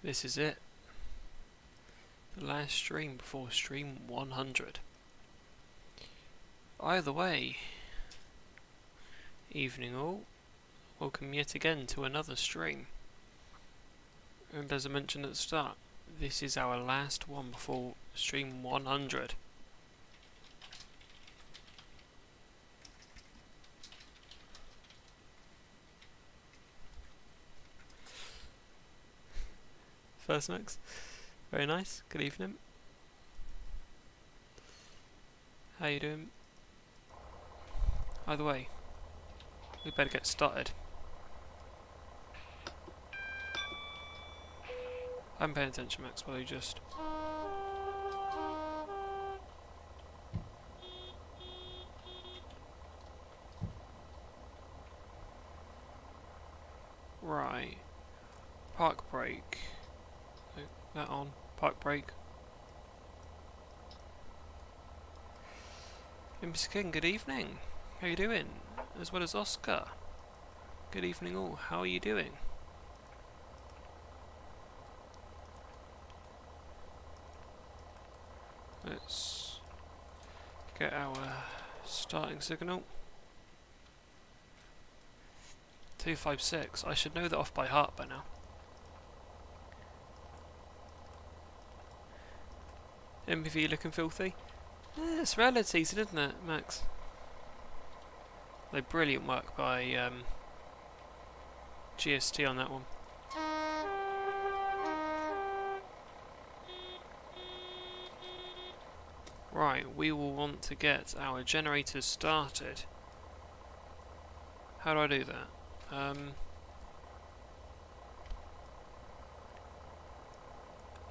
This is it. The last stream before stream 100. Either way, evening all. Welcome yet again to another stream. And as I mentioned at the start, this is our last one before stream 100. First mix. Very nice. Good evening. How you doing? Either way, we better get started. I'm paying attention, Max, while you just... Right. Park brake. That on. Park brake. Mr. King, good evening. How you doing? As well as Oscar. Good evening all. How are you doing? Let's get our starting signal. 256. I should know that off by heart by now. MPV looking filthy? It's realities, isn't it, Max? Like, brilliant work by GST on that one. Right, we will want to get our generators started. How do I do that?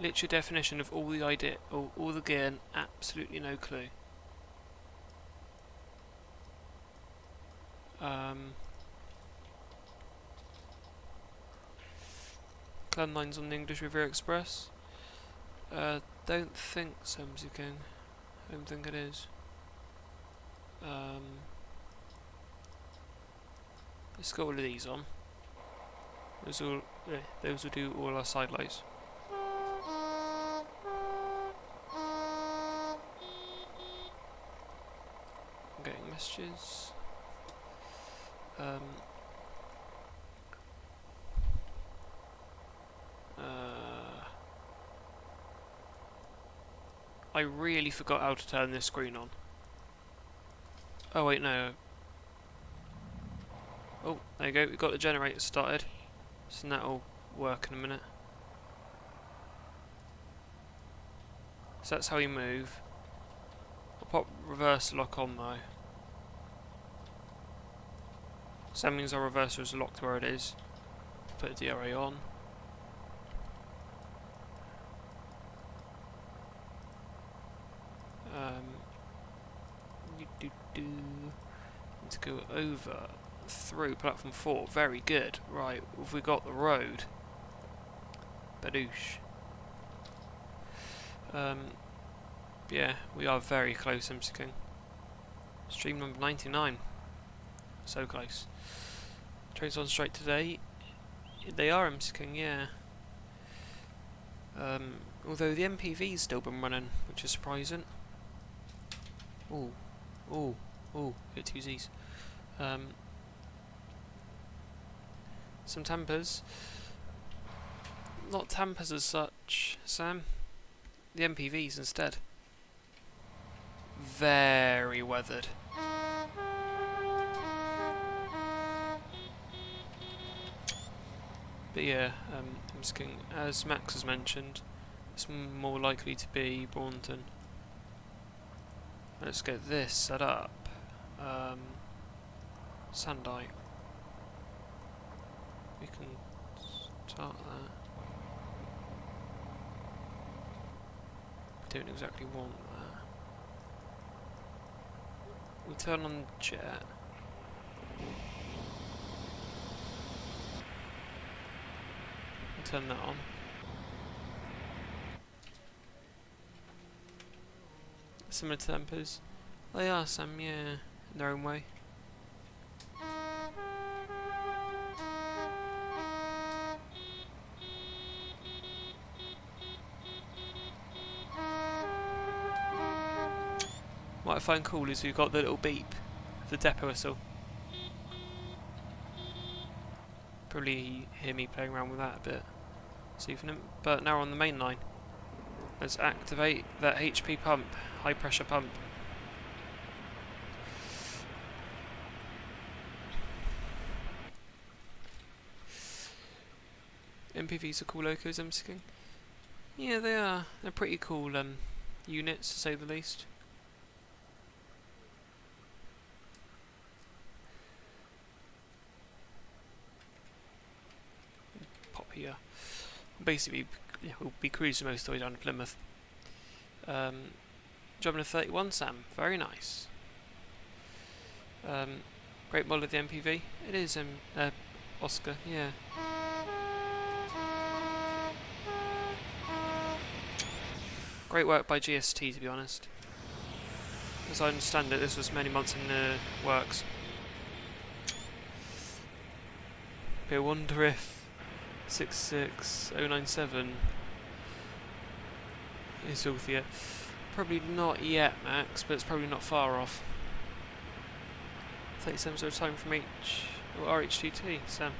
Literal definition of all the idea, all the gear, and absolutely no clue. Landlines on the English River Express. Don't think so, Mr. King. Don't think it is. Let's get all of these on. Those will do all our side lights. I'm getting messages. I really forgot how to turn this screen on. Oh wait, no. Oh, there you go, we've got the generator started. So that'll work in a minute. So that's how you move. I'll pop reverse lock on though. So that means our reverser is locked where it is. Put the DRA on. Need to go over through platform 4. Very good. Right, have we got the road? Badoosh. Yeah, we are very close, MC King. Stream number 99. So close. Trains on straight today. They are, MC King, yeah. Although the MPV's still been running, which is surprising. Ooh, ooh, ooh, hit two Z's. Some tampers. Not tampers as such, Sam. The MPVs instead. Very weathered. But yeah, I'm just kidding. As Max has mentioned, it's more likely to be Braunton. Let's get this set up. Sandite. We can start that. We don't exactly want that. We turn on the jet. Turn that on. Similar to tempers. They are some, yeah, in their own way. What I find cool is we've got the little beep, the depot whistle. Probably hear me playing around with that a bit this evening. But now we're on the main line. Let's activate that HP pump, high pressure pump. MPVs are cool locos, I'm thinking. Yeah, they are. They're pretty cool units, to say the least. Pop here. Basically, yeah, we'll be cruising most of the way down to Plymouth. Driving a 31 Sam, very nice. Great model of the MPV. It is Oscar, yeah. Great work by GST, to be honest. As I understand it, this was many months in the works. But I wonder if 66097 is filthier. Probably not yet, Max, but it's probably not far off. 37 sort of time from RHGT, Sam.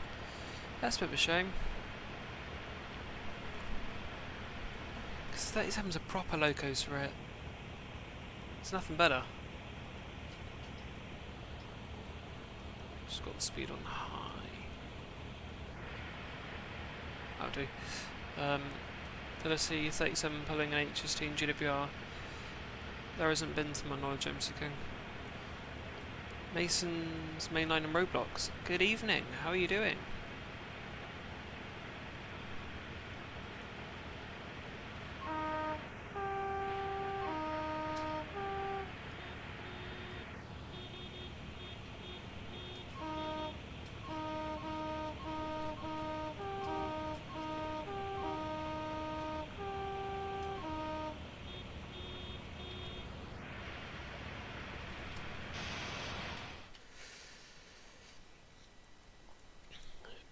That's a bit of a shame. 37s are proper locos for it. It's nothing better. Just got the speed on high. That'll do. Let's see, 37 pulling an HST in GWR. There hasn't been, to my knowledge, I'm seeking. Mason's mainline and roadblocks. Good evening, how are you doing?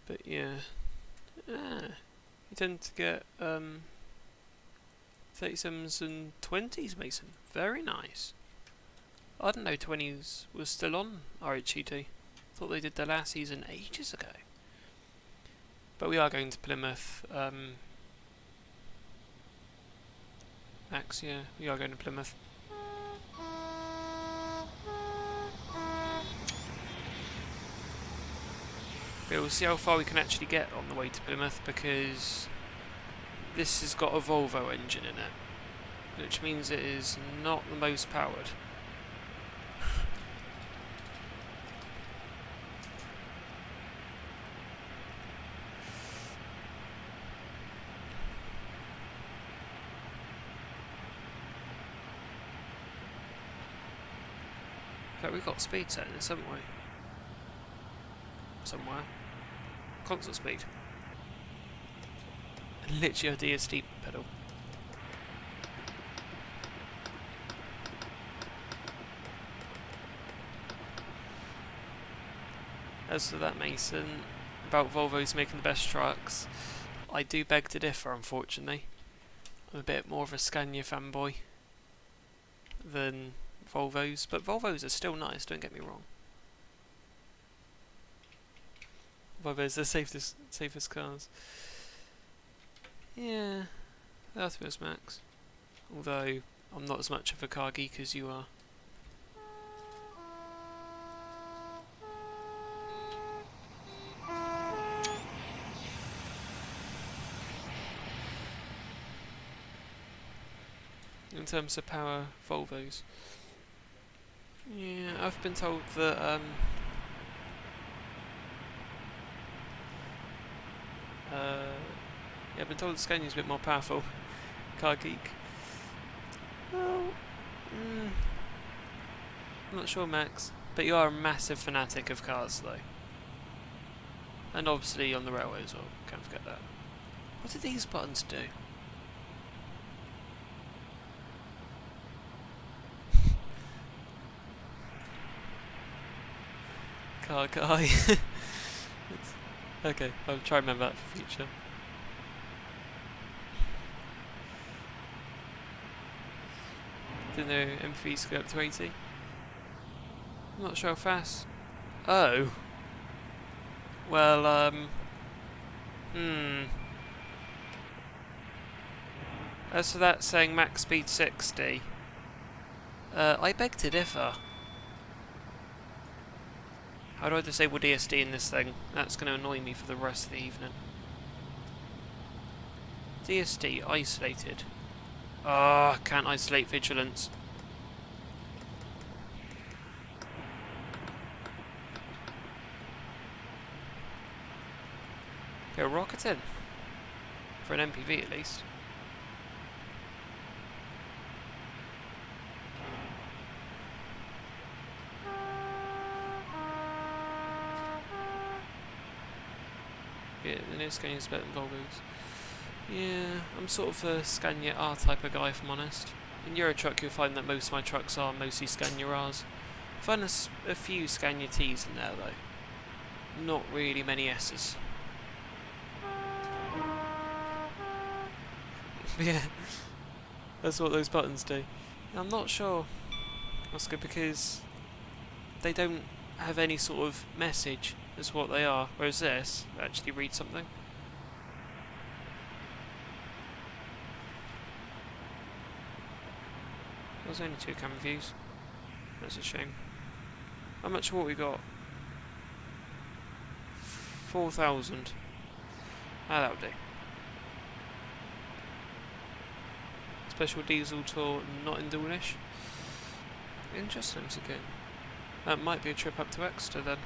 But yeah, you tend to get 37s and 20s, Mason. Very nice. I didn't know 20s was still on RHGT. Thought they did their last season ages ago. But we are going to Plymouth. Max, yeah, we are going to Plymouth. But we'll see how far we can actually get on the way to Plymouth, because this has got a Volvo engine in it, which means it is not the most powered. But we've got speed settings, haven't we? Somewhere. Constant speed. And literally a DSD pedal. As for that, Mason, about Volvos making the best trucks, I do beg to differ, unfortunately. I'm a bit more of a Scania fanboy than Volvos, but Volvos are still nice, don't get me wrong. Volvos are the safest cars. Yeah, that's best, Max. Although I'm not as much of a car geek as you are. In terms of power, Volvos. Yeah, I've been told that yeah, I've been told that Scania's a bit more powerful. Car geek. Well, I'm not sure, Max. But you are a massive fanatic of cars, though. And obviously on the railway as well. Can't forget that. What do these buttons do? Car guy. Okay, I'll try and remember that for future. Didn't know MPVs could go up to 80. I'm not sure how fast. Oh. Well, As for that saying max speed 60, I beg to differ. How do I disable DSD in this thing? That's going to annoy me for the rest of the evening. DSD isolated. Ah, can't isolate vigilance. Go rocket in. For an MPV at least. Yeah, the new Scania is better than Volvos. Yeah, I'm sort of a Scania R type of guy, if I'm honest. In Euro Truck, you'll find that most of my trucks are mostly Scania Rs. I find there's a few Scania Ts in there, though. Not really many S's. Yeah, that's what those buttons do. I'm not sure, Oscar, because they don't have any sort of message as what they are, whereas this actually reads something. There's only 2 camera views. That's a shame. How much of what we got? 4,000. Ah, that'll do. Special diesel tour not in Dawlish. Interesting again. That might be a trip up to Exeter then.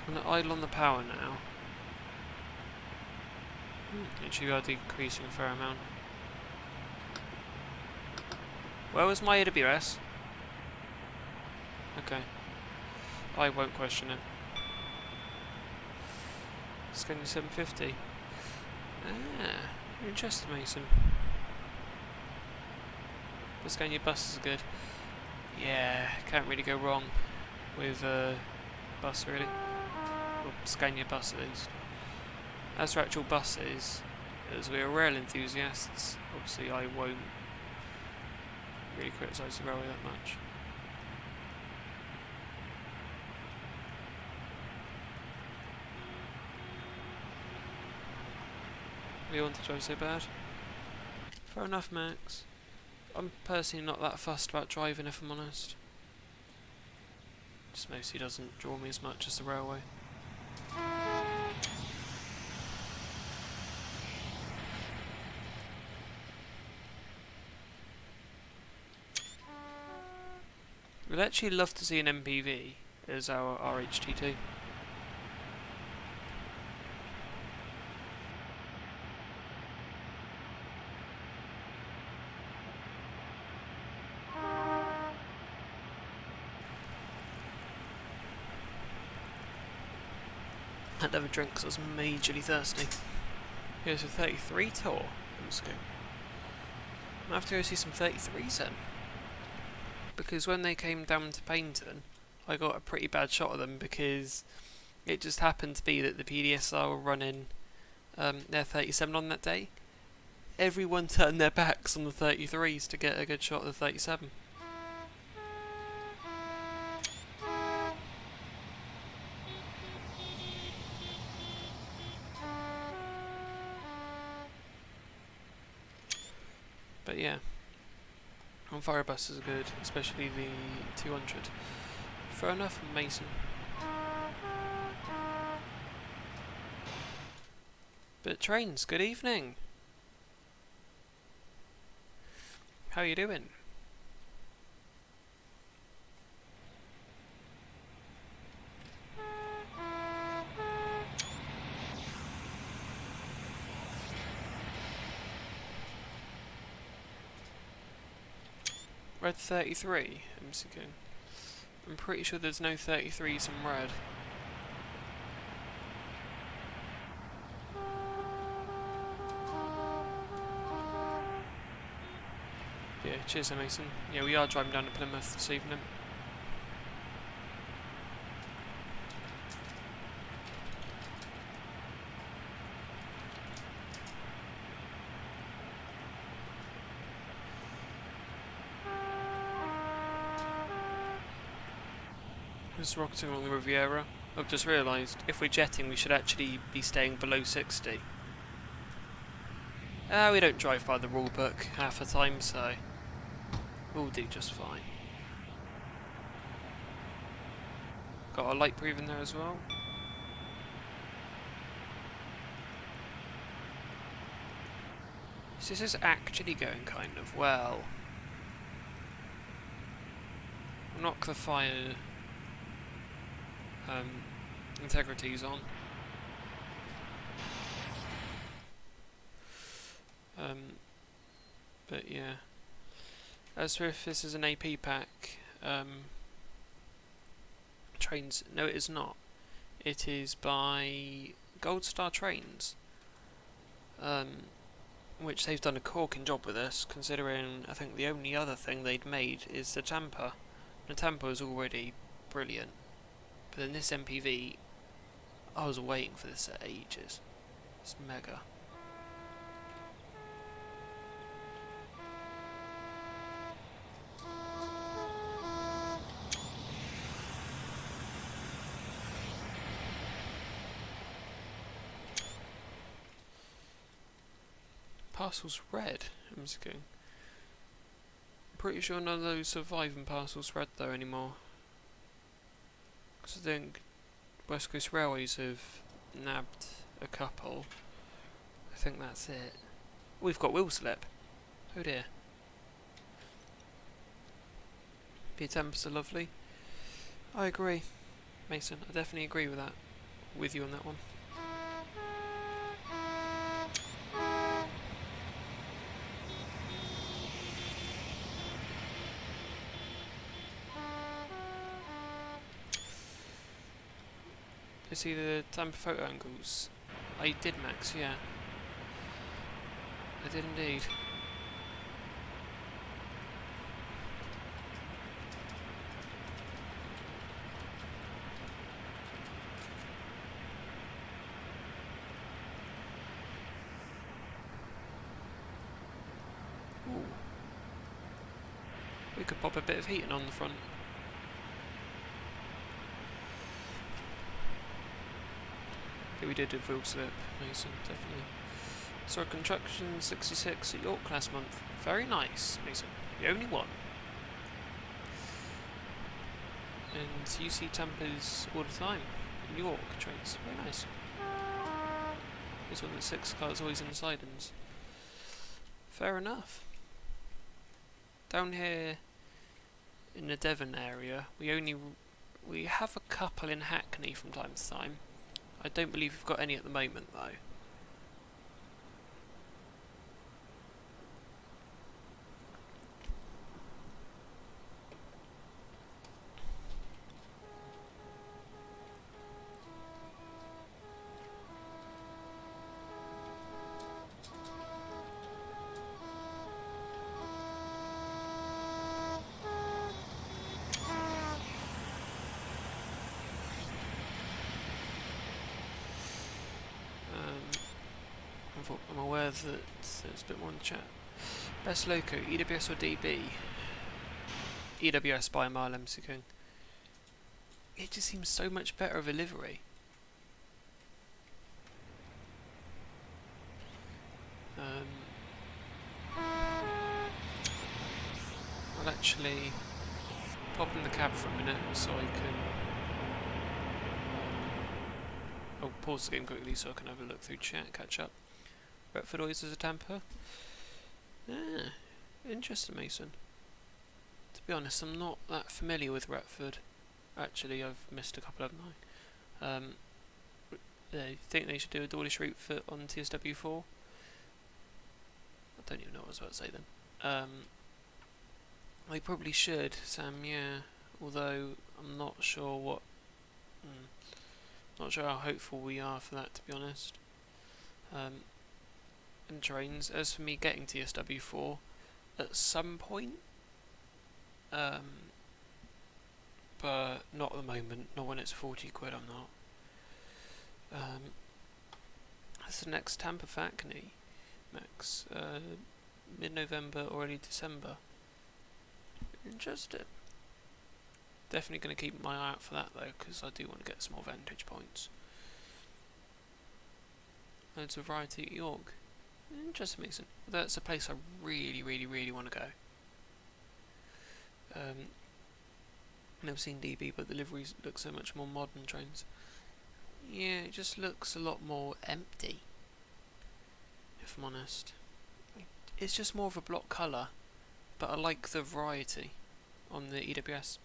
I'm going to idle on the power now. Actually, we are decreasing a fair amount. Where was my AWS? Okay. I won't question it. Scania 750. Ah, interesting, Mason. The Scania buses are good. Yeah, can't really go wrong with bus really. Or Scania bus at least. As for actual buses, as we are rail enthusiasts, obviously I won't really criticise the railway that much. You want to drive so bad? Fair enough, Max. I'm personally not that fussed about driving, if I'm honest. Just mostly doesn't draw me as much as the railway. We'd actually love to see an MPV as our RHT2. I'd have a drink because I was majorly thirsty. Here's a 33 tour. Let's go. I have to go see some 33s then. Because when they came down to Paignton, I got a pretty bad shot of them because it just happened to be that the PDSR were running their 37 on that day. Everyone turned their backs on the 33s to get a good shot of the 37. But yeah, on-fire buses are good, especially the 200. Fair enough, Mason. But trains, good evening. How you doing? Red 33, I'm pretty sure there's no 33s in red. Yeah, cheers Mason. Yeah, we are driving down to Plymouth this evening. Tampa's rocketing along the Riviera. I've just realised, if we're jetting, we should actually be staying below 60. We don't drive by the rule book half the time, so we'll do just fine. Got our light breathing there as well. So this is actually going kind of well. We'll knock the fire integrities on. But yeah. As for if this is an AP pack, trains, no it is not. It is by Gold Star Trains. Which they've done a corking job with us, considering I think the only other thing they'd made is the Tampa. The Tampa was already brilliant, but then this MPV, I was waiting for this for ages. It's mega. Parcels red, I'm just kidding. I'm pretty sure none of those surviving parcels red though anymore. Because I think West Coast Railways have nabbed a couple. I think that's it. We've got wheel slip. Oh dear. Beer temps are lovely. I agree, Mason. I definitely agree with that. With you on that one. You see the Tampa photo angles? I did, Max, yeah. I did indeed. Ooh. We could pop a bit of heating on the front. We did a wheel slip, Mason, definitely. So construction 66 at York last month. Very nice, Mason. The only one. And you see Tampa's all the time in York trains. Very nice. This one that's 6 cars always in the sidings. Fair enough. Down here in the Devon area, we have a couple in Hackney from time to time. I don't believe we've got any at the moment though. I'm aware that there's a bit more in the chat. Best loco, EWS or DB? EWS by a mile, MC King. It just seems so much better of a livery. I'll actually pop in the cab for a minute so I can... I'll pause the game quickly so I can have a look through chat, catch up. Retford always as a Tampa? Yeah, interesting, Mason. To be honest, I'm not that familiar with Retford. Actually, I've missed a couple, haven't I? I think they should do a Dawlish route for on TSW4. I don't even know what I was about to say then. They probably should, Sam, yeah. Although, I'm not sure what... not sure how hopeful we are for that, to be honest. And trains, as for me getting TSW4 at some point, but not at the moment, not when it's 40 quid, I'm not. That's the next Tampa for Hackney, Max, mid-November or early December. Interesting. Definitely going to keep my eye out for that though, because I do want to get some more vantage points. Loads of variety at York. Interesting, Mason. That's a place I really, really, really want to go. Never seen DB, but the liveries look so much more modern trains. Yeah, it just looks a lot more empty, if I'm honest. It's just more of a block colour, but I like the variety on the EWS.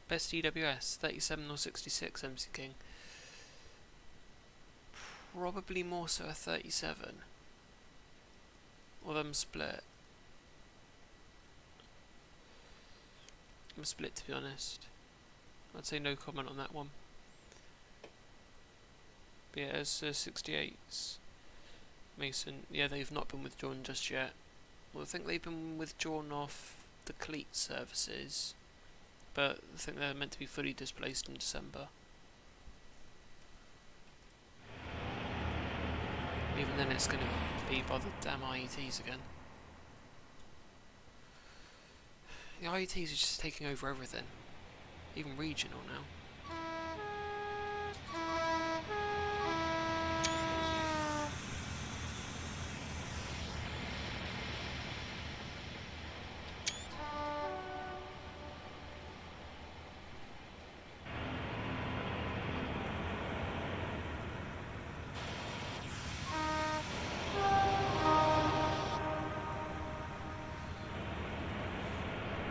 Best EWS, 37 or 66 MC King. Probably more so a 37. Or them split. I'm split, to be honest. I'd say no comment on that one. But yeah, as 68s, Mason, yeah, they've not been withdrawn just yet. Well, I think they've been withdrawn off the cleat services, but I think they're meant to be fully displaced in December. Even then, it's going to be by the damn IETs again. The IETs are just taking over everything, even regional now.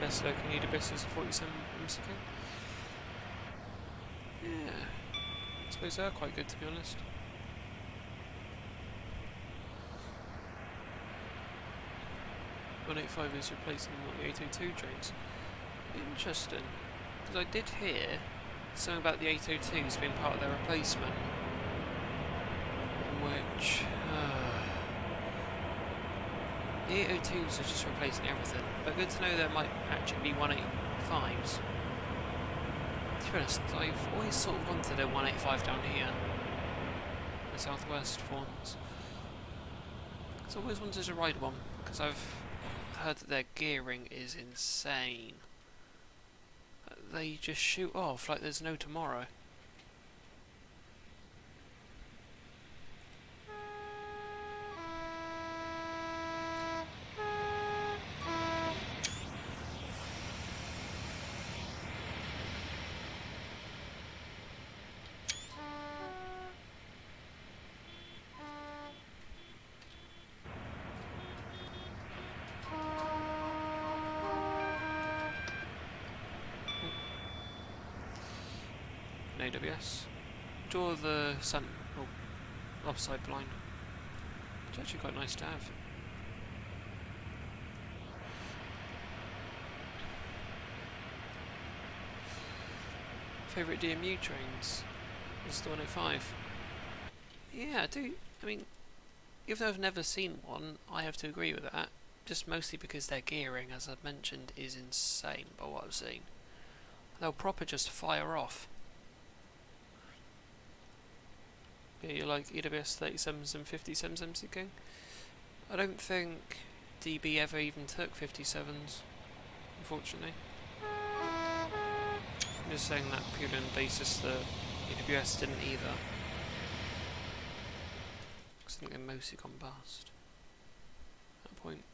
Best looking EWS is 47 MC King. Yeah, I suppose they're quite good, to be honest. .185 is replacing the 802 trains. Interesting, because I did hear something about the 802s being part of their replacement, which the 802s are just replacing everything. But good to know there might actually be 185s. To be honest, I've always sort of wanted a 185 down here, the southwest for once. I've always wanted to ride one, because I've heard that their gearing is insane. They just shoot off like there's no tomorrow. AWS. Draw the sun offside blind. It's actually quite nice to have. Favourite DMU trains is the 105. Yeah, I do. I mean, even though I've never seen one, I have to agree with that. Just mostly because their gearing, as I've mentioned, is insane by what I've seen. They'll proper just fire off. Yeah, you like EWS 37s and 57s MC King? I don't think DB ever even took 57s, unfortunately. I'm just saying that purely on the basis that EWS didn't either. Because I think they're mostly gone bust at that point.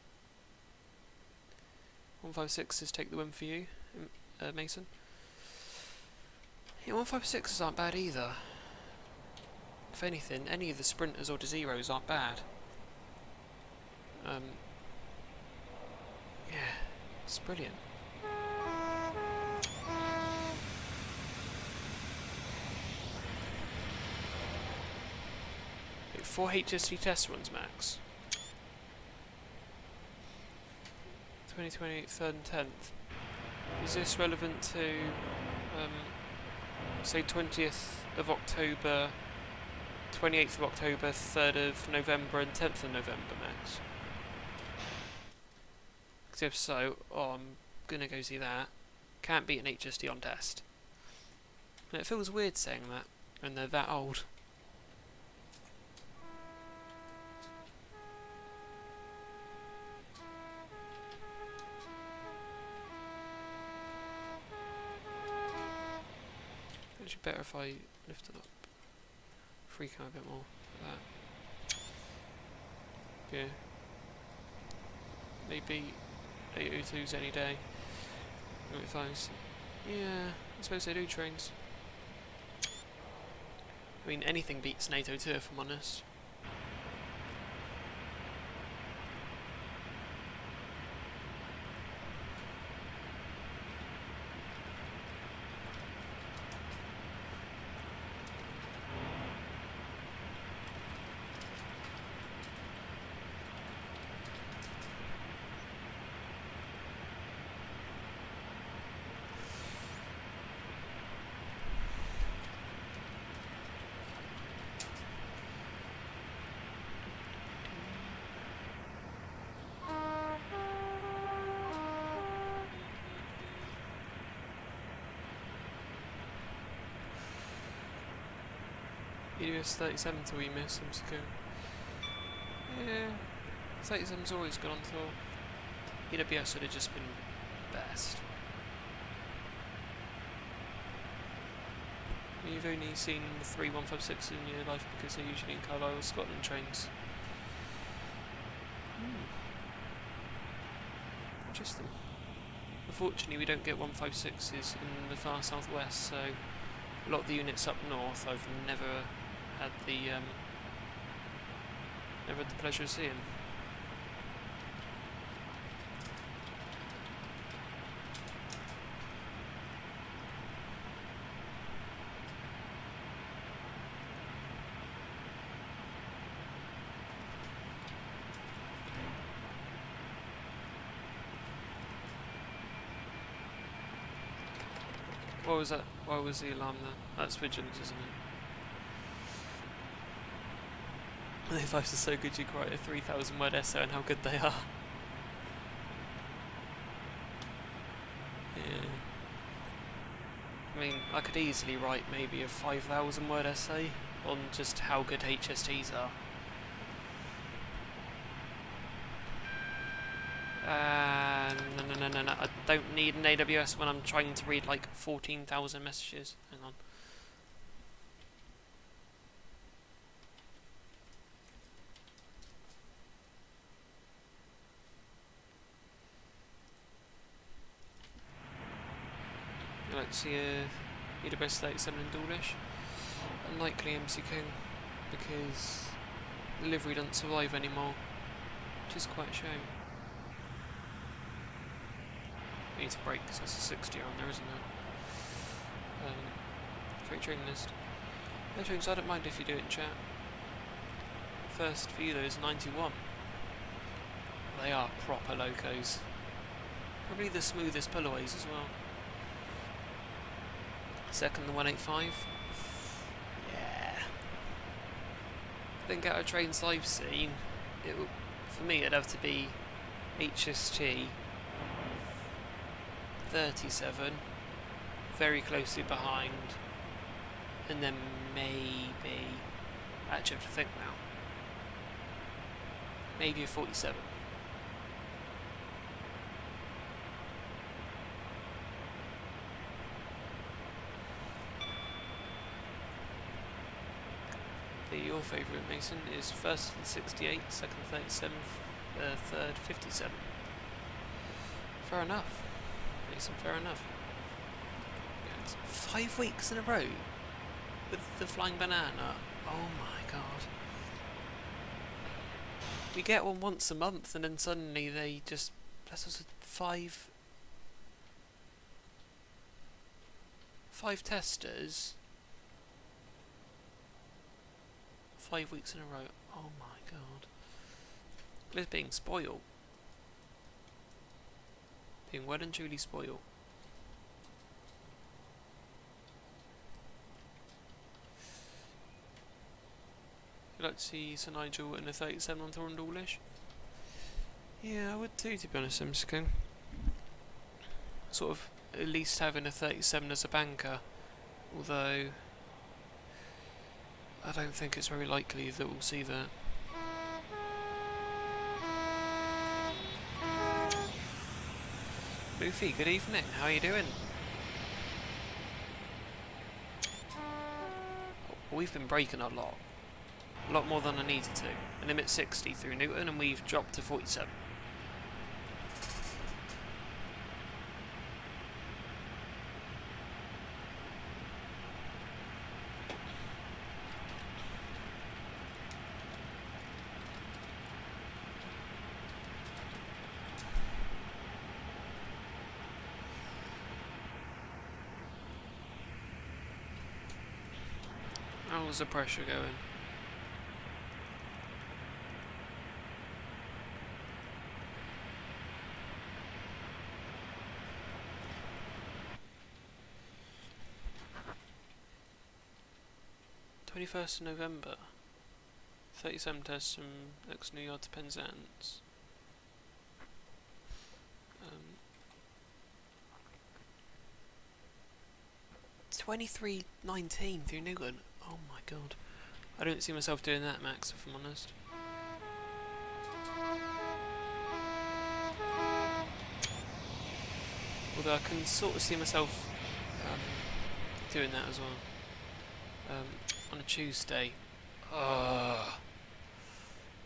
156s take the win for you, Mason. Yeah, 156s aren't bad either. If anything, any of the sprinters or Zeros aren't bad. Yeah, it's brilliant. Wait, 4 HSC test runs max. 2020, 3rd and 10th. Is this relevant to, say, 20th of October, 28th of October, 3rd of November and 10th of November max? Because if so, I'm gonna go see that. Can't beat an HSD on test. And it feels weird saying that when they're that old. Actually better if I lift it up. Freak out a bit more. Like that. Yeah. Maybe 802s any day. 805s. Yeah, I suppose they do trains. I mean, anything beats an 802 if I'm honest. EWS 37 till we miss MCQ. Yeah, 37's always good on tour. EWS would have just been best. You've only seen the 3156 in your life because they're usually in Carlisle, Scotland trains. Interesting. Unfortunately, we don't get 156s in the far southwest, so a lot of the units up north I've never had the pleasure of seeing. What was that? Why was the alarm there? That's vigilance, isn't it? The fives are so good you can write a 3,000 word essay on how good they are. Yeah. I mean, I could easily write maybe a 5,000 word essay on just how good HSTs are. No, I don't need an AWS when I'm trying to read like 14,000 messages. Hang on. I'd like to see a AWS 37 in Dawlish. Unlikely MC King, because the livery doesn't survive anymore, which is quite a shame. Need to break because there's a 60 on there, isn't there? Freight train list. No trains, I don't mind if you do it in chat. First for you though is 91. They are proper locos. Probably the smoothest pullaways as well. Second the 185. Yeah. I think out of trains I've seen, for me it'd have to be HST 37, very closely behind, and then maybe, actually I have to think now, maybe a 47. Your favourite, Mason, is first 68, second 37, third 57. Fair enough. Mason, fair enough. 5 weeks in a row with the flying banana. Oh my god. We get one once a month and then suddenly they just... That's also 5 testers. 5 weeks in a row. Oh my god. It's being spoiled. Being well and truly spoiled. You'd like to see Sir Nigel in a 37 on Thorn Dawlish? Yeah, I would too, to be honest, MSK. Sort of at least having a 37 as a banker. Although I don't think it's very likely that we'll see that. Luffy, good evening, how are you doing? But we've been braking a lot more than I needed to. A limit 60 through Newton, and we've dropped to 47. How's the pressure going? November 21st. 37 tests from next New Yard to Penzance. 23:19 through Newton. Oh my god. I don't see myself doing that, Max, if I'm honest. Although I can sort of see myself doing that as well. On a Tuesday.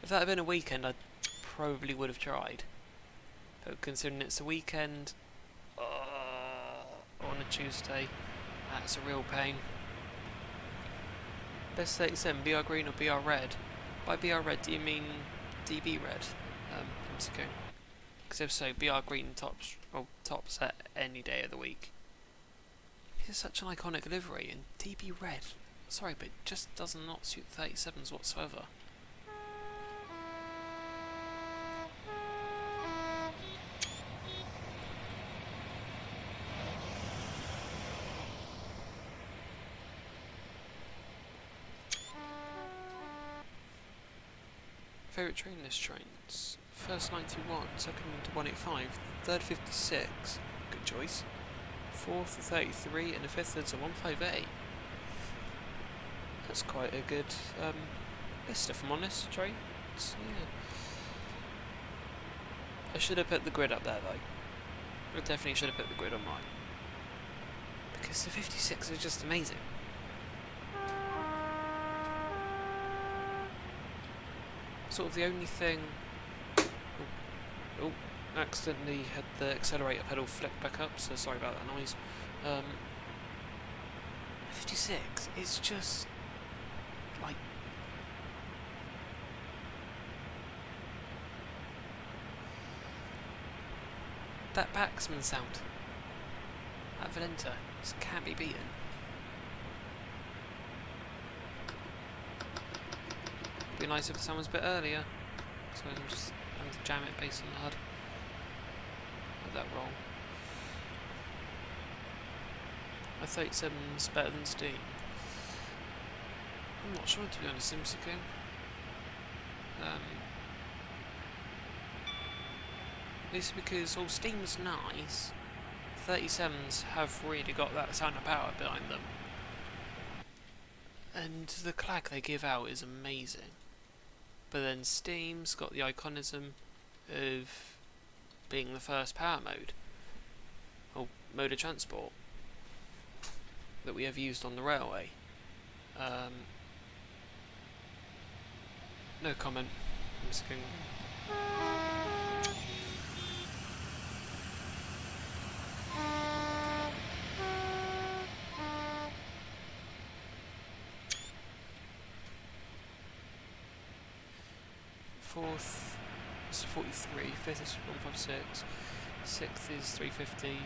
If that had been a weekend, I probably would have tried. But considering it's a weekend, on a Tuesday, that's a real pain. Best 37, BR green or BR red? By BR red, do you mean DB red? Because if so, BR green tops at any day of the week. It's such an iconic livery, and DB red, sorry, but it just does not suit 37s whatsoever. Favourite train list trains? First 91, second 185, third 56, good choice. Fourth 33, and the fifth is a 158. That's quite a good list, if I'm honest, trains. Yeah. I should have put the grid up there though. I definitely should have put the grid on mine. Because the 56 is just amazing. Sort of the only thing... Oh, accidentally had the accelerator pedal flip back up, so sorry about that noise. 56 is just... like... that backsman sound. That Valenta just can't be beaten. Be nice if someone's a bit earlier, so I'm just having to jam it based on the HUD. Let that roll. A 37's better than Steam. I'm not sure, to be honest, Simsicum. This is because all Steam's nice, 37s have really got that sound of power behind them. And the clack they give out is amazing. But then Steam's got the iconism of being the first power mode, or mode of transport, that we have used on the railway. No comment. I'm just going... Fourth is 43, fifth is 156, sixth is 350,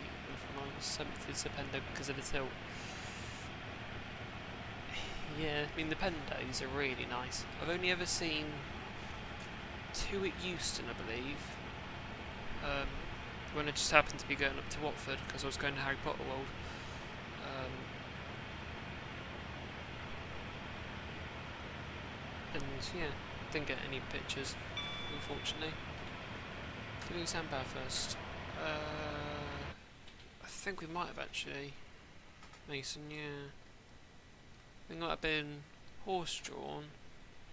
seventh is a Pendo because of the tilt. Yeah, I mean the Pendos are really nice. I've only ever seen two at Euston, I believe, when I just happened to be going up to Watford because I was going to Harry Potter World. And yeah, didn't get any pictures, unfortunately. Did we do Sandbar first? I think we might have actually. Mason, yeah. I think it might have been horse-drawn,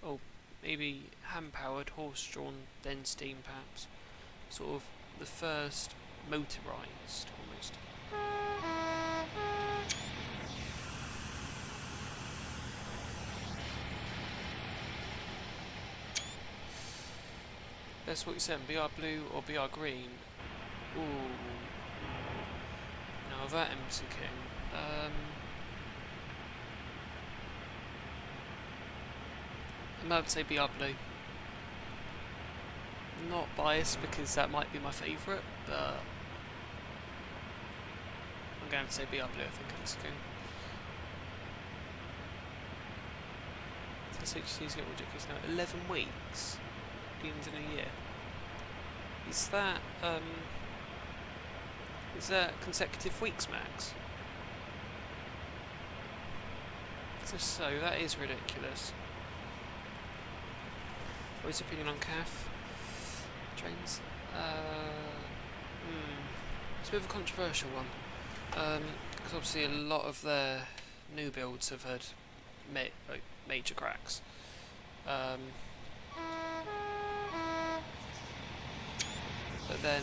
or maybe hand-powered, horse-drawn, then steam perhaps. Sort of the first motorised, almost. That's what you said, BR blue or BR green. Ooh. Now that MC King. I'm about to say BR blue. Not biased because that might be my favourite, but I'm going to say BR blue, I think MC King. TSC's getting ridiculous now. 11 weeks? The end of the year. Is that consecutive weeks, Max? If so, that is ridiculous. What's your opinion on CAF trains? It's a bit of a controversial one. Because obviously a lot of their new builds have had major cracks. But then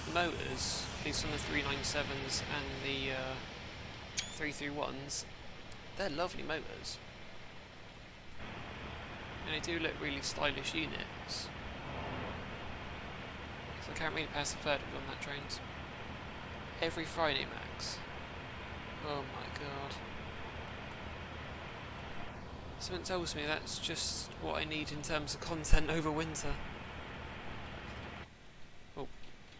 the motors, at least on the 397s and the 331s, they're lovely motors. And they do look really stylish units. So I can't really pass the verdict on that trains. Every Friday, Max. Oh my god. Something tells me that's just what I need in terms of content over winter. Well,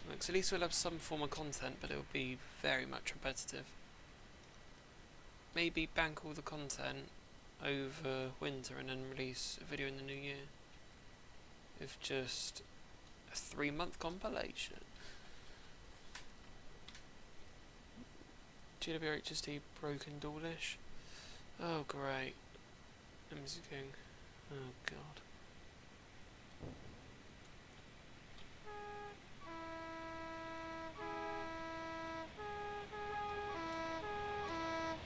Max, at least we'll have some form of content, but it'll be very much repetitive. Maybe bank all the content over winter and then release a video in the new year. With just a 3-month compilation. GWHSD broken Dawlish. Oh great. MC King. Oh god.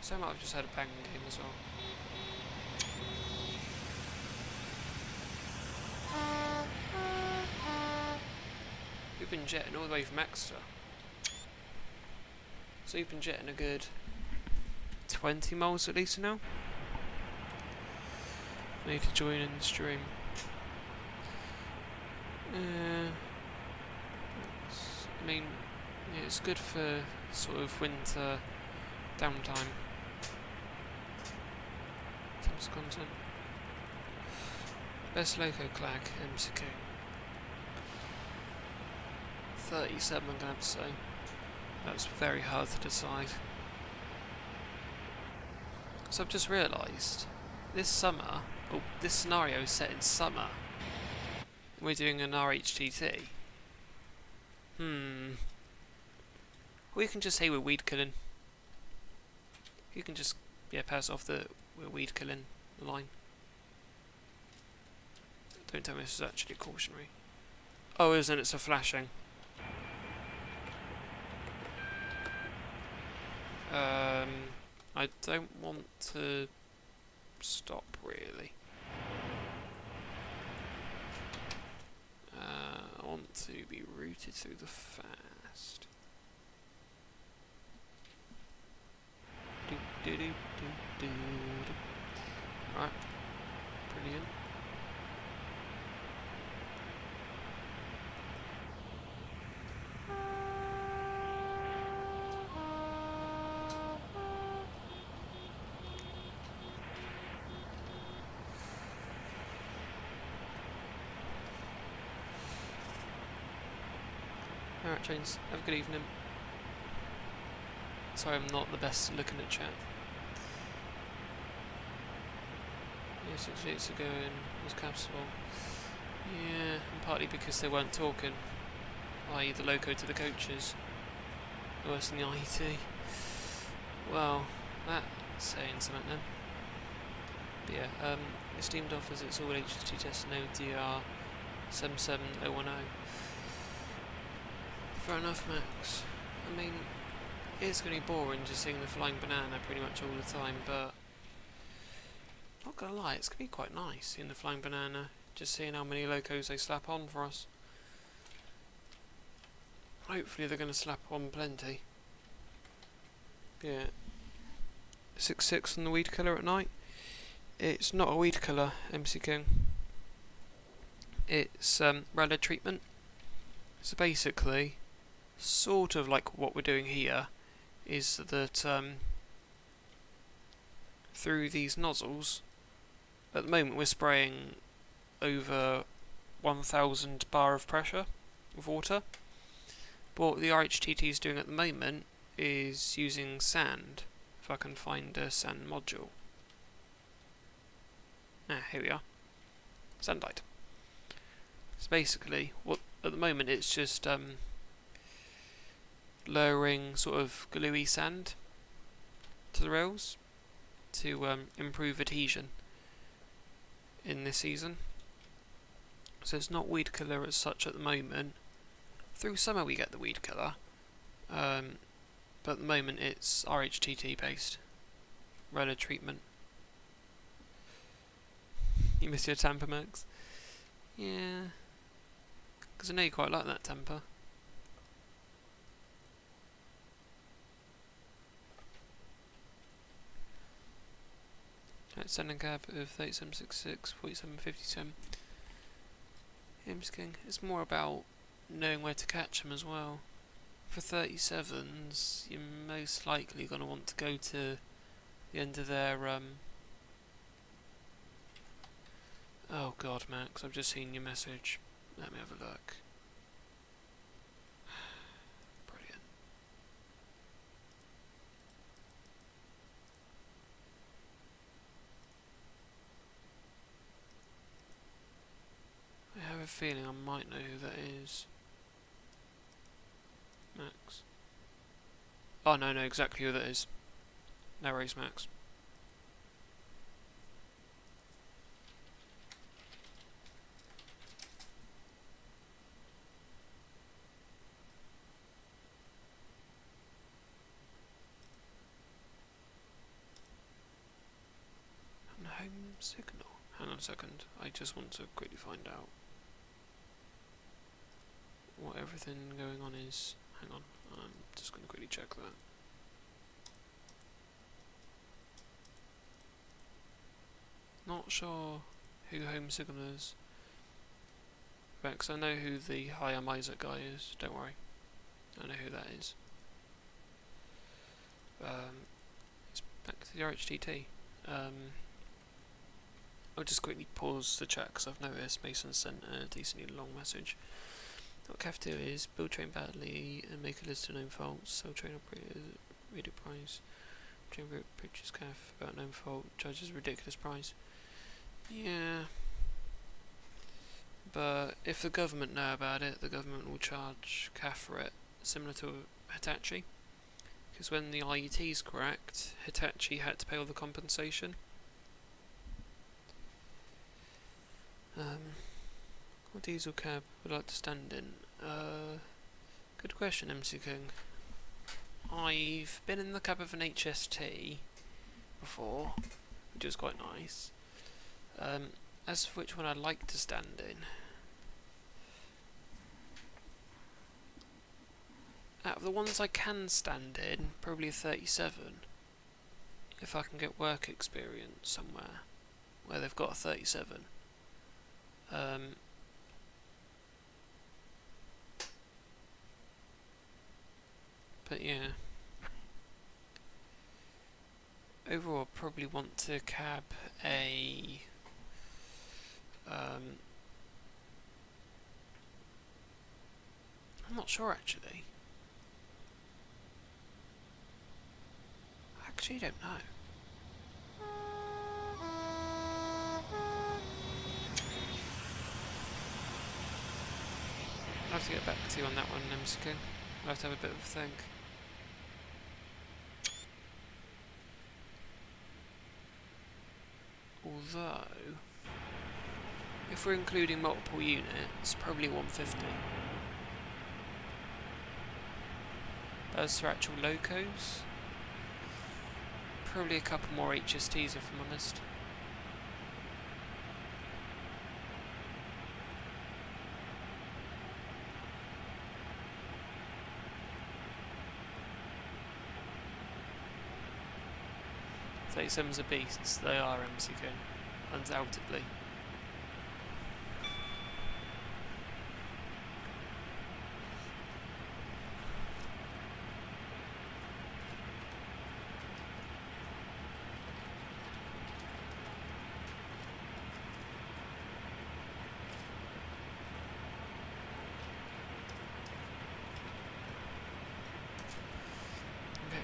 So I might have just had a banging game as well. We've been jetting all the way from Exeter. So you've been jetting a good 20 miles at least now. I need to join in the stream. I mean, yeah, it's good for sort of winter downtime. In terms of content. Best loco clag, MC King. 37 I'm going to have to say. That's very hard to decide. So I've just realised, this summer, this scenario is set in summer. And we're doing an RHTT. Or you can just say we're weed killing. You can just, pass off the we're weed killing line. Don't tell me this is actually cautionary. Oh, isn't it? It's a flashing. I don't want to stop really. I want to be routed through the fast. Alright, brilliant. Alright, James, have a good evening. Sorry, I'm not the best at looking at chat. Yeah, 6 weeks ago was capsule. Yeah, and partly because they weren't talking, i.e. the loco to the coaches. Worse than the IET. Well, that's saying something then. But yeah, esteemed offers, it's all HST test, no DR 77010. Fair enough, Max. I mean, it's going to be boring just seeing the flying banana pretty much all the time, but not gonna lie, it's going to be quite nice seeing the flying banana, just seeing how many locos they slap on for us. Hopefully they're going to slap on plenty. Yeah. 6-6 on the weed killer at night. It's not a weed killer, MC King. it's rudder treatment. So basically, sort of like what we're doing here, is that through these nozzles, at the moment we're spraying over 1000 bar of pressure of water. But what the RHTT is doing at the moment is using sand. If I can find a sand module. Here we are. Sandite. So basically, what at the moment it's just lowering sort of gluey sand to the rails to improve adhesion in this season. So it's not weed killer as such at the moment. Through summer we get the weed killer, but at the moment it's RHTT based roller treatment. You miss your temper, Max? Yeah, because I know you quite like that temper. Right, sending cab of 3766, 4757. King. It's more about knowing where to catch them as well. For 37s, you're most likely going to want to go to the end of their oh god, Max, I've just seen your message. Let me have a look. Brilliant. I have a feeling I might know who that is. Max. Oh no, no, exactly who that is. No worries, Max. Home signal. Hang on a second. I just want to quickly find out what everything going on is. Hang on. I'm just going to quickly check that. Not sure who home signal is. Because I know who the Hi, I'm Isaac guy is. Don't worry. I know who that is. It's back to the RHTT. I'll just quickly pause the chat because I've noticed Mason sent a decently long message. What CAF do is build train badly and make a list of known faults, sell train operators, radio price, train route purchase CAF about known fault, charges ridiculous price. Yeah. But if the government know about it, the government will charge CAF for it, similar to Hitachi. Because when the IET is correct, Hitachi had to pay all the compensation. What diesel cab would I like to stand in? Good question, MC King. I've been in the cab of an HST before, which is quite nice. As for which one I'd like to stand in, out of the ones I can stand in, probably a 37. If I can get work experience somewhere where they've got a 37. But yeah, overall I probably want to cab a I'm not sure actually. I actually don't know. I'll have to get back to you on that one, Nemsikin. I'll have to have a bit of a think. Although, if we're including multiple units, probably 150. But as for actual locos, probably a couple more HSTs if I'm honest. Sevens are beasts, they are MCK, undoubtedly.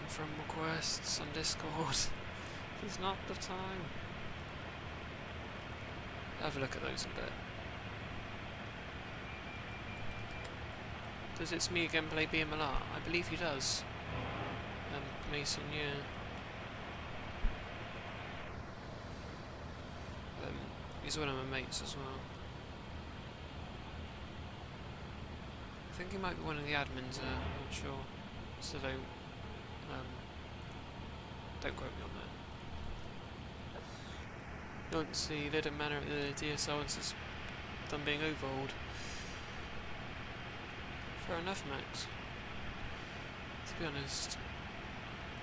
from requests on Discord. It's not the time. Have a look at those in a bit. Does It's Me Again play BMLR? I believe he does. Mason, yeah. He's one of my mates as well. I think he might be one of the admins there, I'm not sure. So don't quote me on that. You want to see Liddon Manor at the DSL once it's done being overhauled. Fair enough, Max. To be honest,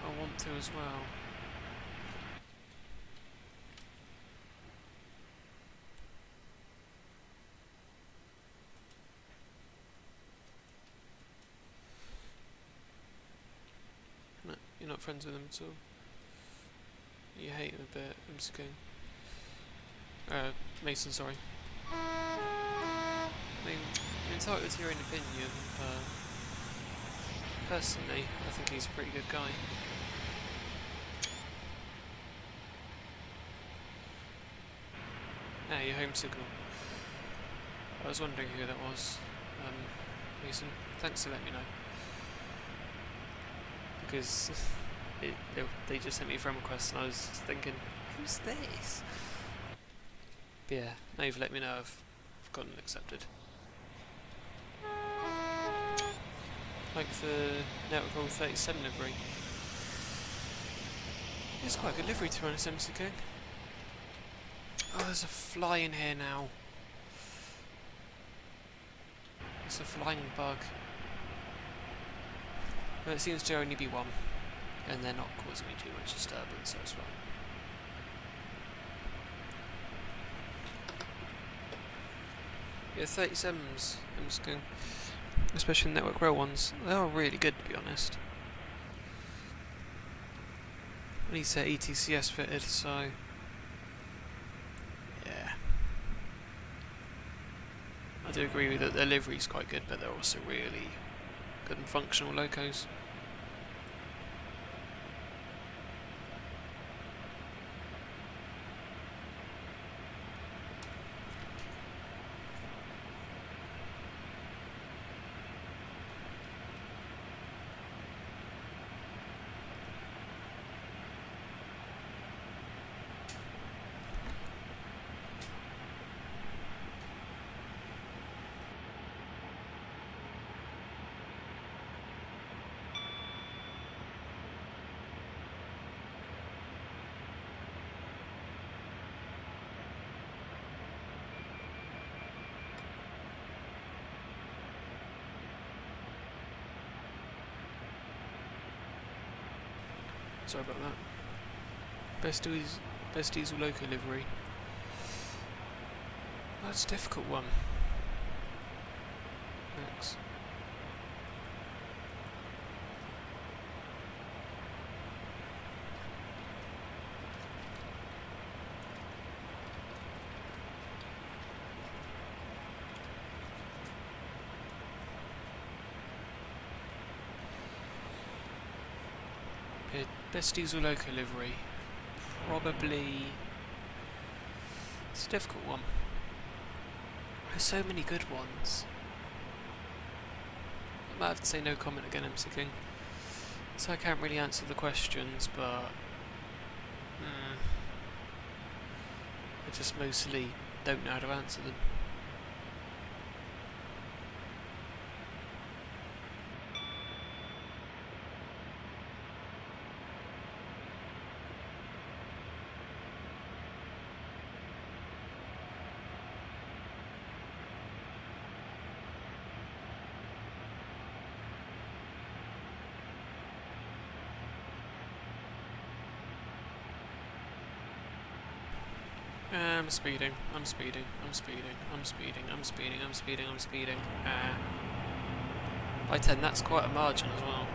I want to as well. No, you're not friends with him at all. You hate him a bit, I'm just kidding. Mason, sorry. I mean, you're entitled to your own opinion, but personally, I think he's a pretty good guy. Ah, your home signal. I was wondering who that was. Mason, thanks for letting me know. Because they just sent me a friend request and I was thinking, who's this? But yeah, now you've let me know I've gotten accepted. Like the Network 37 livery. It's quite a good livery to be honest, MC King. Oh, there's a fly in here now. It's a flying bug. But it seems to only be one. And they're not causing me too much disturbance as well. Yeah, 37s, I'm just going, especially the Network Rail ones, they are really good to be honest. At least they're ETCS fitted, so yeah. I do agree with that their livery's quite good, but they're also really good and functional locos. Sorry about that. Best diesel loco livery. That's a difficult one. Max. Best diesel loco livery. Probably. It's a difficult one. There's so many good ones. I might have to say no comment again, MC King. So I can't really answer the questions, but I just mostly don't know how to answer them. I'm speeding, I'm speeding, I'm speeding, I'm speeding, I'm speeding, I'm speeding, I'm speeding. By 10, that's quite a margin as well.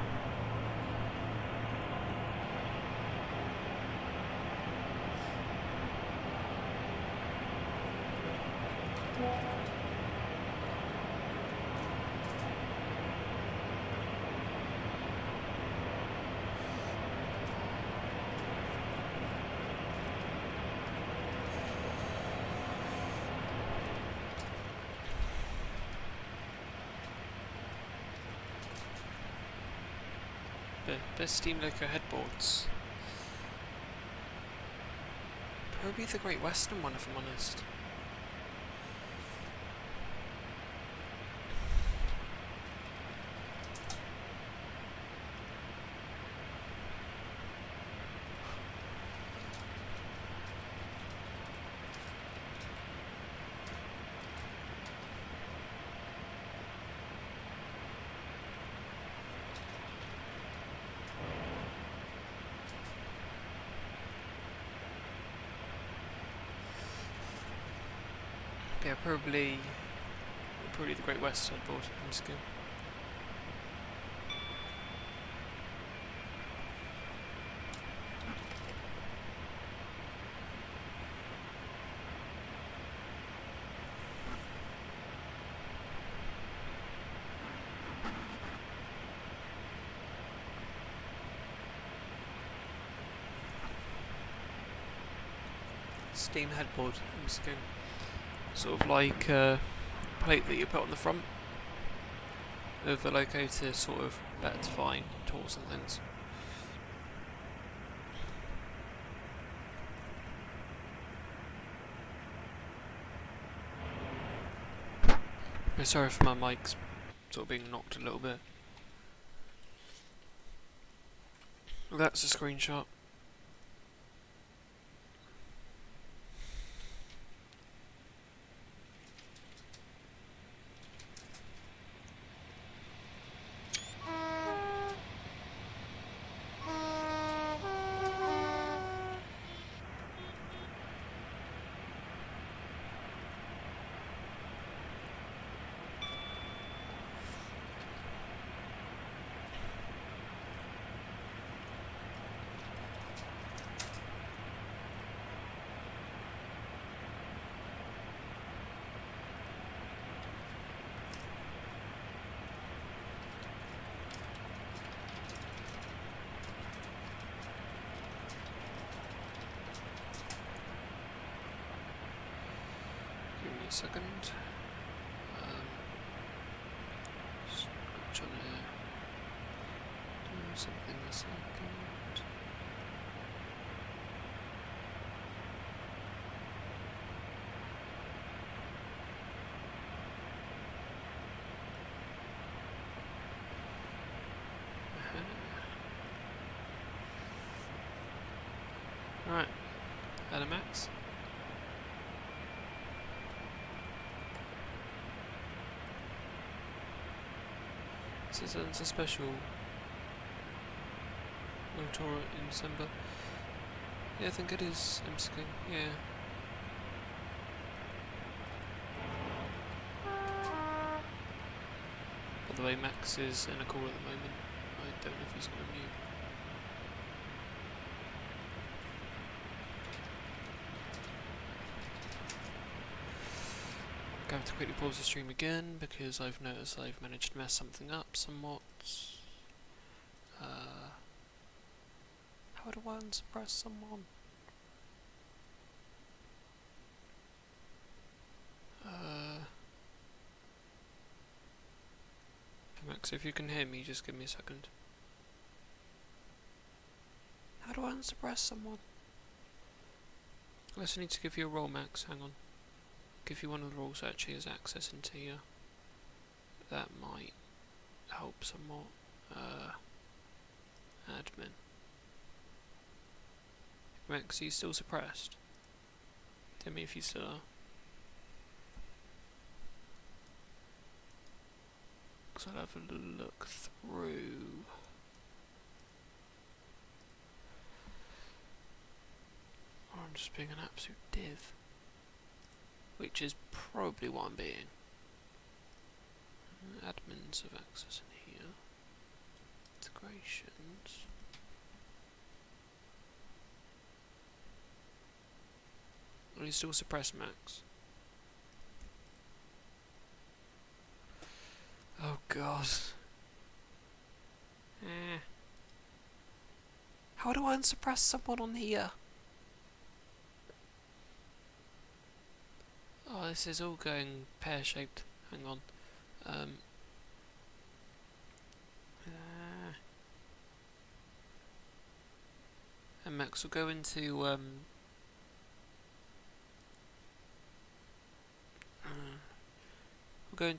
Best Steam Loco headboards. Probably the Great Western one, if I'm honest. Yeah, probably the Great Western headboard. I'm just going. Steam headboard. I'm just going. Sort of like a plate that you put on the front of the loco to sort of better define tools and things. I'm sorry if my mic's sort of being knocked a little bit. That's a screenshot. Give me a second. Just trying to do something a second. Right, Max. This is a special motor in December. Yeah, I think it is MC King, yeah. By the way, Max is in a call at the moment. I don't know if he's going to mute. Going to quickly pause the stream again because I've noticed I've managed to mess something up somewhat. How do I unsuppress someone? Max, if you can hear me, just give me a second. How do I unsuppress someone? Unless I need to give you a role, Max, hang on. Give you one of the roles that actually has access into here. That might help somewhat. Admin. Max, are you still suppressed? Tell me if you still are. Because I'll have a look through. Or I'm just being an absolute div. Which is probably what I'm being. Admins have access in here. Integrations. Are you still suppressed, Max? Oh god. How do I unsuppress someone on here? Oh, this is all going pear-shaped. Hang on. And Max will go into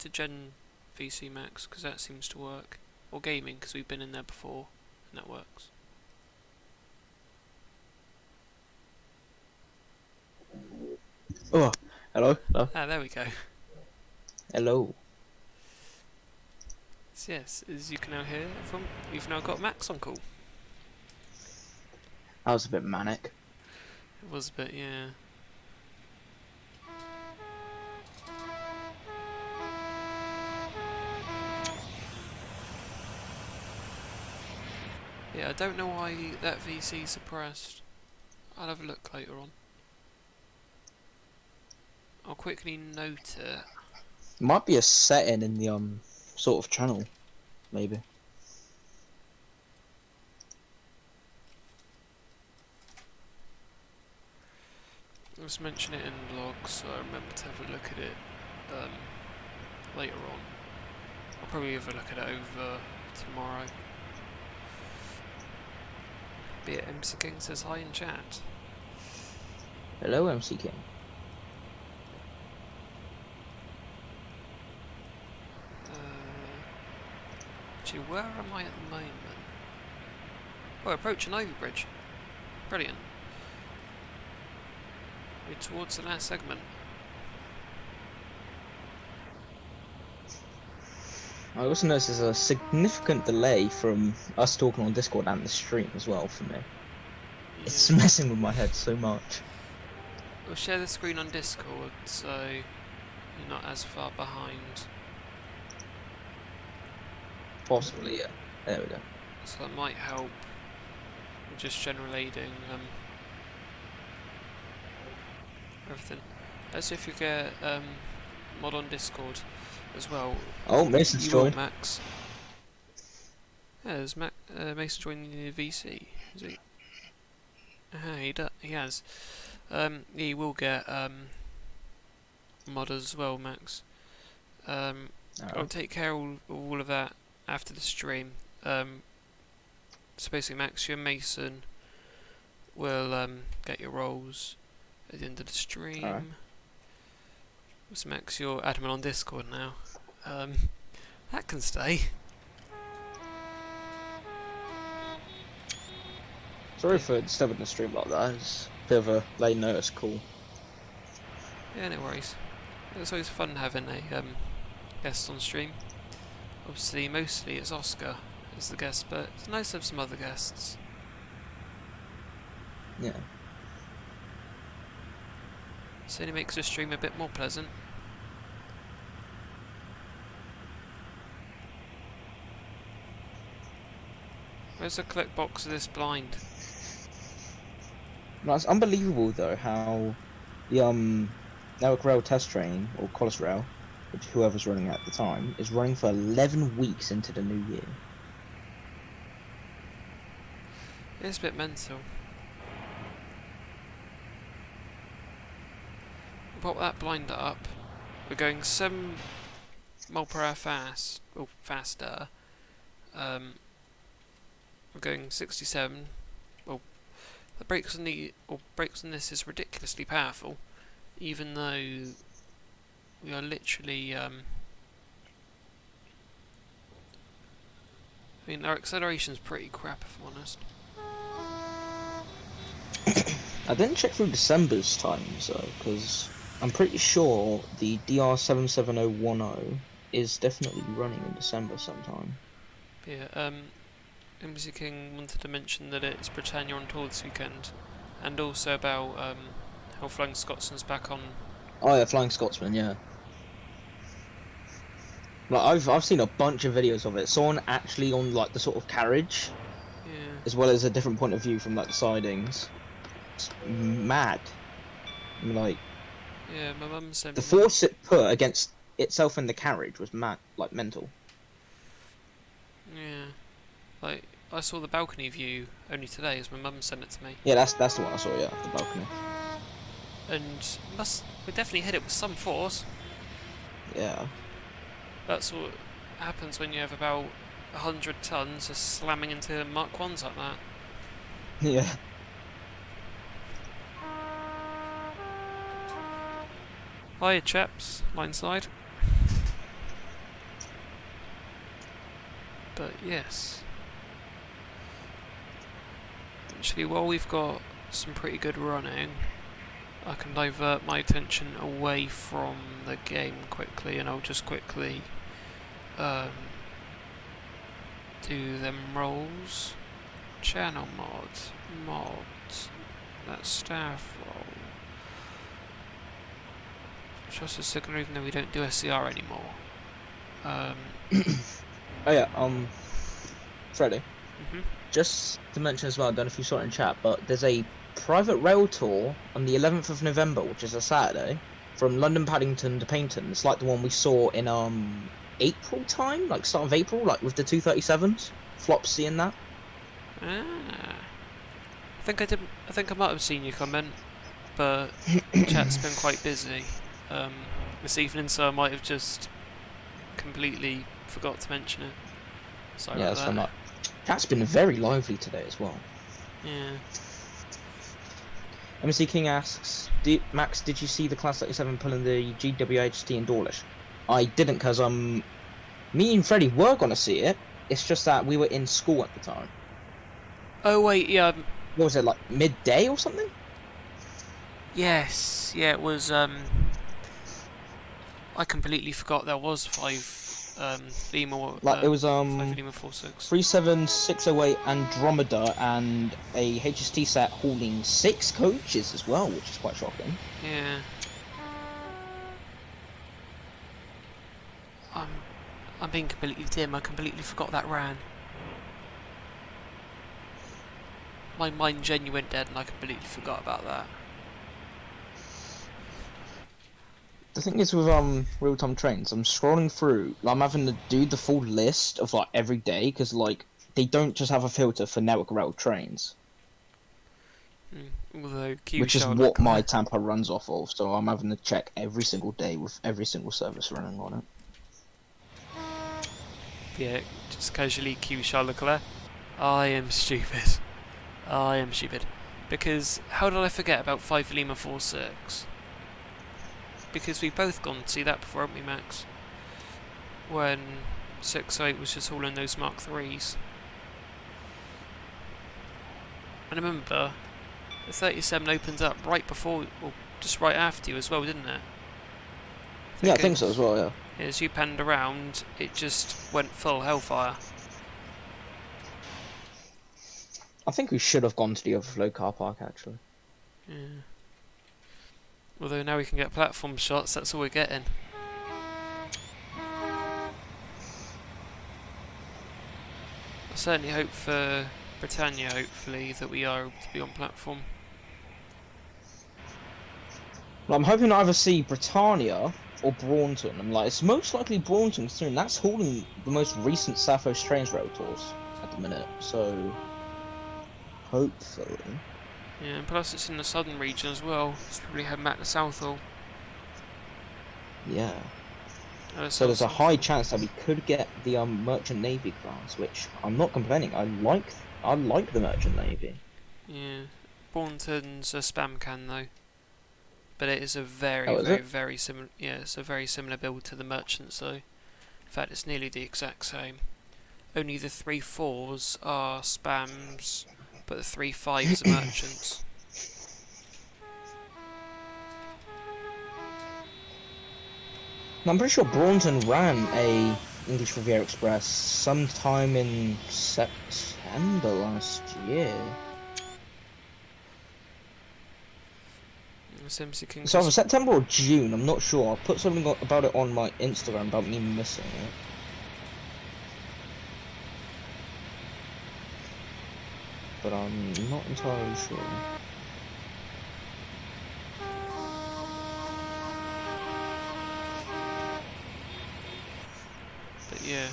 Gen VC Max because that seems to work, or gaming because we've been in there before and that works. Oh, hello. Hello. Ah, there we go. Hello. So yes, as you can now hear from, we've now got Max on call. That was a bit manic. It was a bit, yeah. Yeah, I don't know why that VC suppressed. I'll have a look later on. I'll quickly note it. Might be a setting in the sort of channel, maybe. Let's mention it in logs so I remember to have a look at it later on. I'll probably have a look at it over tomorrow. Be it MC King says hi in chat. Hello, MC King. Actually, where am I at the moment? Oh, approaching Ivy Bridge. Brilliant. We're towards the last segment. I also noticed there's a significant delay from us talking on Discord and the stream as well for me. Yeah. It's messing with my head so much. We'll share the screen on Discord so you're not as far behind. Possibly, yeah. There we go. So that might help with just general aiding everything. Also, if you get mod on Discord as well. Oh, Mason's joined. Max. Yeah, there's Mason joining the VC. Is he? He has. He will get mod as well, Max. I'll take care of all of that after the stream. So basically, Max, you and Mason will get your roles at the end of the stream. Alright. So Max, you're admin on Discord now. That can stay. Sorry for disturbing the stream like that. It's a bit of a late notice call. Yeah, no worries. It's always fun having a guest on stream. Obviously, mostly it's Oscar as the guest, but it's nice to have some other guests. Yeah. So it makes the stream a bit more pleasant. Where's the collect box of this blind? No, it's unbelievable though how the Network Rail test train, or Collis Rail, which whoever's running at the time, is running for 11 weeks into the new year. It's a bit mental. Pop that blind up. We're going 7 mile per hour fast, or faster. We're going 67. Well, the brakes on this is ridiculously powerful, even though we are literally. I mean, our acceleration's pretty crap, if I'm honest. I didn't check through December's times though, because I'm pretty sure the DR77010 is definitely running in December sometime. Yeah, MC King wanted to mention that it's Britannia on tour this weekend, and also about how Flying Scotsman's back on. Oh yeah, Flying Scotsman, yeah. Like I've seen a bunch of videos of it. Someone actually on like the sort of carriage, Yeah. as well as a different point of view from like the sidings. It's mad. I mean, like Yeah, my mum sent the me. force it put against itself in the carriage was mad, like mental. Yeah, like I saw the balcony view only today, as my mum sent it to me. Yeah, that's the one I saw. Yeah, the balcony. And we definitely hit it with some force. Yeah. That's what happens when you have about 100 tons just slamming into Mark 1s like that. Yeah. Hiya chaps, line side. But yes. Actually, while we've got some pretty good running, I can divert my attention away from the game quickly, and I'll just quickly do them roles. Channel mods, that staff role. Trust a second, even though we don't do SCR anymore. Oh yeah, Freddie. Mhm. Just to mention as well, I don't know if you saw it in chat, but there's a private rail tour on the 11th of November, which is a Saturday, from London Paddington to Paignton. It's like the one we saw in April time, like start of April, like with the 237s, Flopsy and that. Ah. I think I might have seen you comment, but chat's been quite busy this evening, so I might have just completely forgot to mention it. Sorry Yeah, about that's that. Chat's been very lively today as well. Yeah. MC King asks, Max, did you see the Class 37 pulling the GWHT in Dawlish? I didn't, because me and Freddie were gonna see it. It's just that we were in school at the time. Oh wait, yeah. What was it, like midday or something? Yes, yeah. It was. I completely forgot there was 5 Lima. Like it was 5 Lima 46. 37608 Andromeda and a HST set hauling 6 coaches as well, which is quite shocking. Yeah. I'm being completely dim. I completely forgot that ran. My mind genuinely went dead, and I completely forgot about that. The thing is with real-time trains, I'm scrolling through, I'm having to do the full list of like every day, because like they don't just have a filter for network rail trains. Although Which is what my Tampa runs off of, so I'm having to check every single day with every single service running on it. Yeah, just casually Q Charles Leclerc. I am stupid. I am stupid. Because how did I forget about 5 Lima 46? Because we've both gone to see that before, haven't we, Max? When 608 was just hauling those Mark 3s. And I remember the 37 opened up right before, or just right after you as well, didn't it? Yeah, I think so as well, yeah. As you panned around, it just went full hellfire. I think we should have gone to the overflow car park, actually. Yeah. Although now we can get platform shots, that's all we're getting. I certainly hope for Britannia, hopefully, that we are able to be on platform. Well, I'm hoping to either see Britannia or Braunton. I'm like, it's most likely Braunton, considering that's hauling the most recent Southwest Trains rail tours at the minute, so hopefully. Yeah, and plus it's in the southern region as well. It's probably heading back to Southall. Yeah. So there's a high chance that we could get the Merchant Navy class, which I'm not complaining. I like the Merchant Navy. Yeah, Braunton's a spam can though, but it is a very similar. Yeah, it's a very similar build to the Merchants though. In fact, it's nearly the exact same. Only the 3 4s are spams, but the 3 5s are Merchants. I'm pretty sure Braunton ran a English Riviera Express sometime in September last year. It's either September or June, I'm not sure. I put something about it on my Instagram about me missing it. But I'm not entirely sure. But yeah,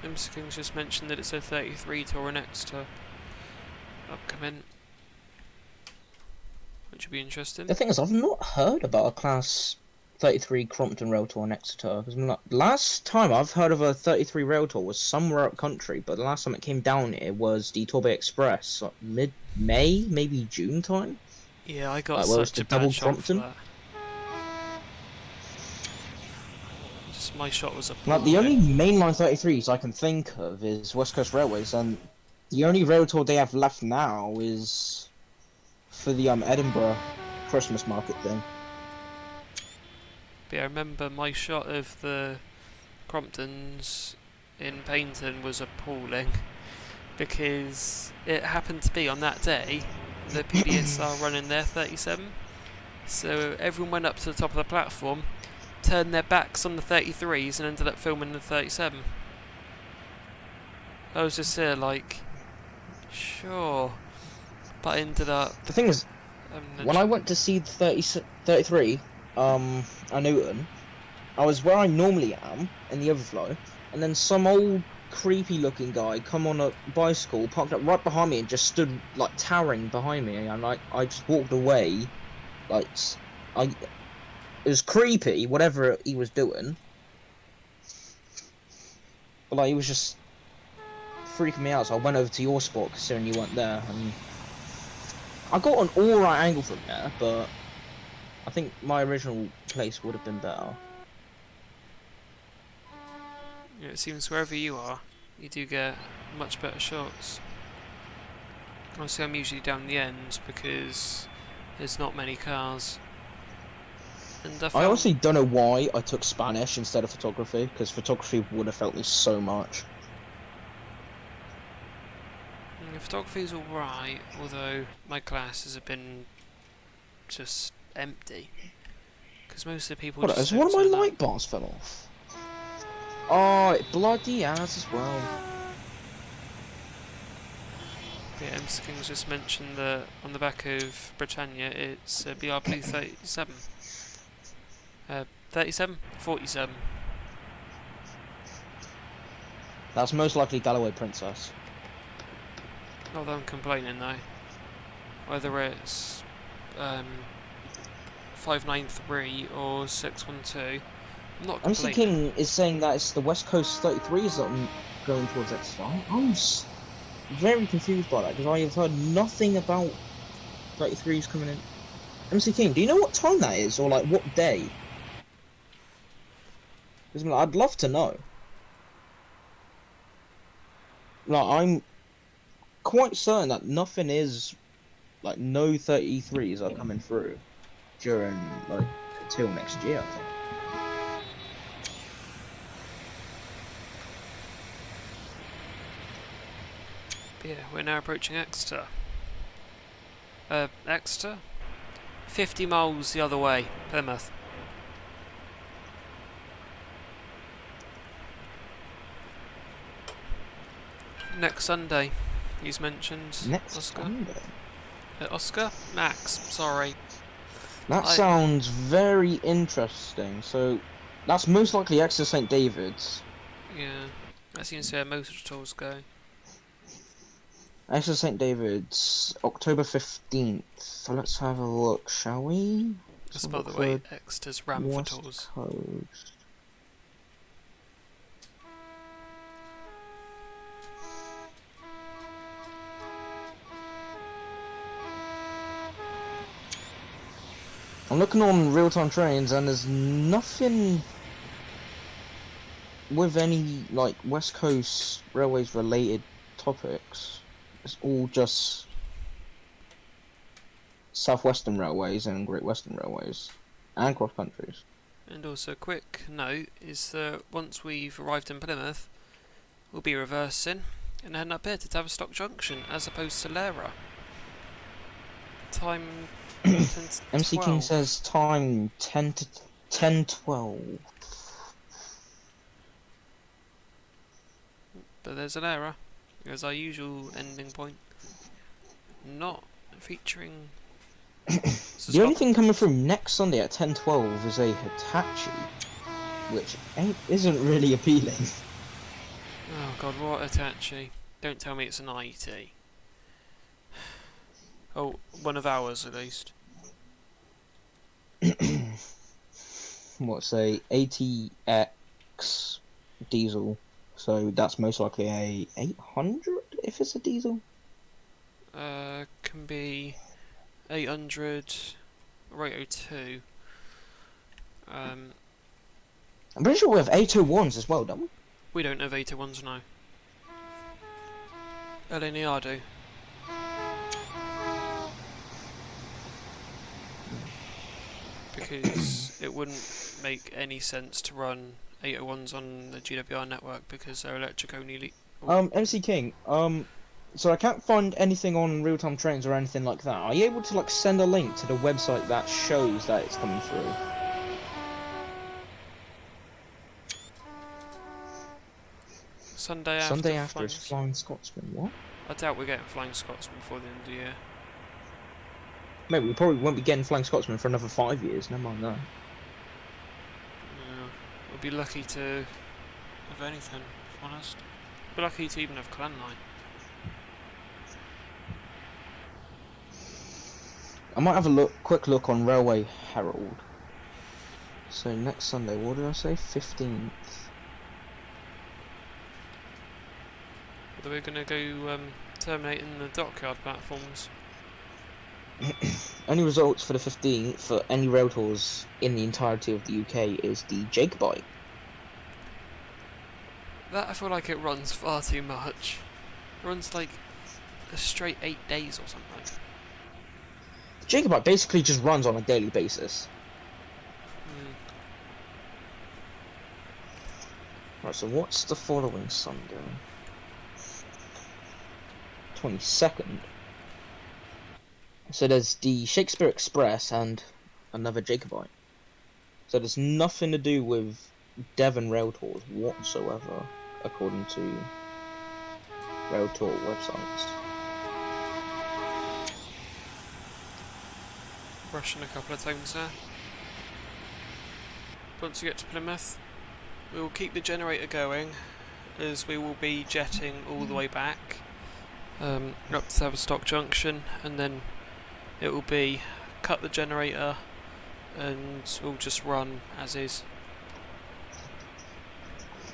MC King's just mentioned that it's a 33 tour and Exeter upcoming, which would be interesting. The thing is, I've not heard about a Class 33 Crompton Rail Tour in Exeter. Because last time I've heard of a 33 Rail Tour was somewhere up country, but the last time it came down here was the Torbay Express, like mid-May, maybe June time. Yeah, I got such a bad shock for that. my shot was Like, the only appalling. mainline 33s I can think of is West Coast Railways, and the only rail tour they have left now is for the Edinburgh Christmas market thing. But yeah, I remember my shot of the Cromptons in Paignton was appalling because it happened to be on that day the PBS are running their 37. So everyone went up to the top of the platform, turned their backs on the 33s, and ended up filming the 37. I was just here like, sure, but I ended up. The thing is, when I went to see the 33, at Newton, I was where I normally am in the overflow, and then some old creepy looking guy come on a bicycle, parked up right behind me, and just stood like towering behind me, and like I just walked away, like it was creepy, whatever he was doing, but like he was just freaking me out. So I went over to your spot considering you weren't there, and I got an alright angle from there, but I think my original place would have been better. Yeah, it seems wherever you are, you do get much better shots. Obviously, I'm usually down the end because there's not many cars. And I honestly don't know why I took Spanish instead of photography, because photography would have helped me so much. Photography's alright, although my classes have been just empty. Because most of the people Hold on, just has don't one of my turn up. light bars fell off? Oh, it bloody has as well. Yeah, MC King's just mentioned that on the back of Britannia it's BR Blue 37. 37? 47. That's most likely Galloway Princess. Not that I'm complaining though. Whether it's 593 or 612, I'm not MC complaining. King is saying that it's the West Coast 33s that I'm going towards Exeter. I'm very confused by that, because I have heard nothing about 33s coming in. MC King, do you know what time that is, or like what day? Because I'd love to know. Like, I'm quite certain that nothing is, like, no 33s are coming through during, like, until next year, I think. But yeah, we're now approaching Exeter. Exeter? 50 miles the other way, Plymouth. Next Sunday, he's mentioned. Next Oscar? Sunday? Oscar? Max, sorry. That sounds very interesting. So, that's most likely Exeter St. David's. Yeah, that seems to be where most of the tours go. Exeter St. David's, October 15th. So let's have a look, shall we? That's, by the way, Exeter's ramp for tours. Coast. I'm looking on real-time trains, and there's nothing with any, like, West Coast Railways related topics. It's all just Southwestern Railways and Great Western Railways, and cross countries. And also, a quick note is that once we've arrived in Plymouth, we'll be reversing and heading up here to Tavistock Junction as opposed to Lara. Time 10 to MC 12. King says time 10:12. But there's an error. There's our usual ending point. Not featuring. The only thing coming through next Sunday at 10:12 is a Hitachi, which isn't really appealing. Oh god, what Hitachi. Don't tell me it's an IT. Oh, one of ours at least. What's a ATX diesel? So that's most likely a 800 if it's a diesel. Can be 800 or 802. I'm pretty sure we have 801s as well, don't we? We don't have 801s now. LNER do. Because it wouldn't make any sense to run 801s on the GWR network because they're electric only. MC King, so I can't find anything on real-time trains or anything like that. Are you able to like send a link to the website that shows that it's coming through? Sunday After is Flying Scotsman. What? I doubt we're getting Flying Scotsman before the end of the year. Mate, we probably won't be getting Flying Scotsman for another 5 years. Never mind that. Yeah, we'll be lucky to have anything, if I'm honest. We're lucky to even have Clan 9. I might have a quick look on Railway Herald. So next Sunday, what did I say? 15th. Whether we're going to go terminating the dockyard platforms. Only results for the 15th for any rail tours in the entirety of the UK is the Jacobite. That I feel like it runs far too much. It runs like a straight 8 days or something. The Jacobite basically just runs on a daily basis. Right, so what's the following Sunday? 22nd. So there's the Shakespeare Express and another Jacobite. So there's nothing to do with Devon rail tours whatsoever, according to rail tour websites. Rushing a couple of times there. Once we get to Plymouth, we will keep the generator going, as we will be jetting all the way back up to Tavistock Junction, and then it will be cut the generator and we'll just run as is.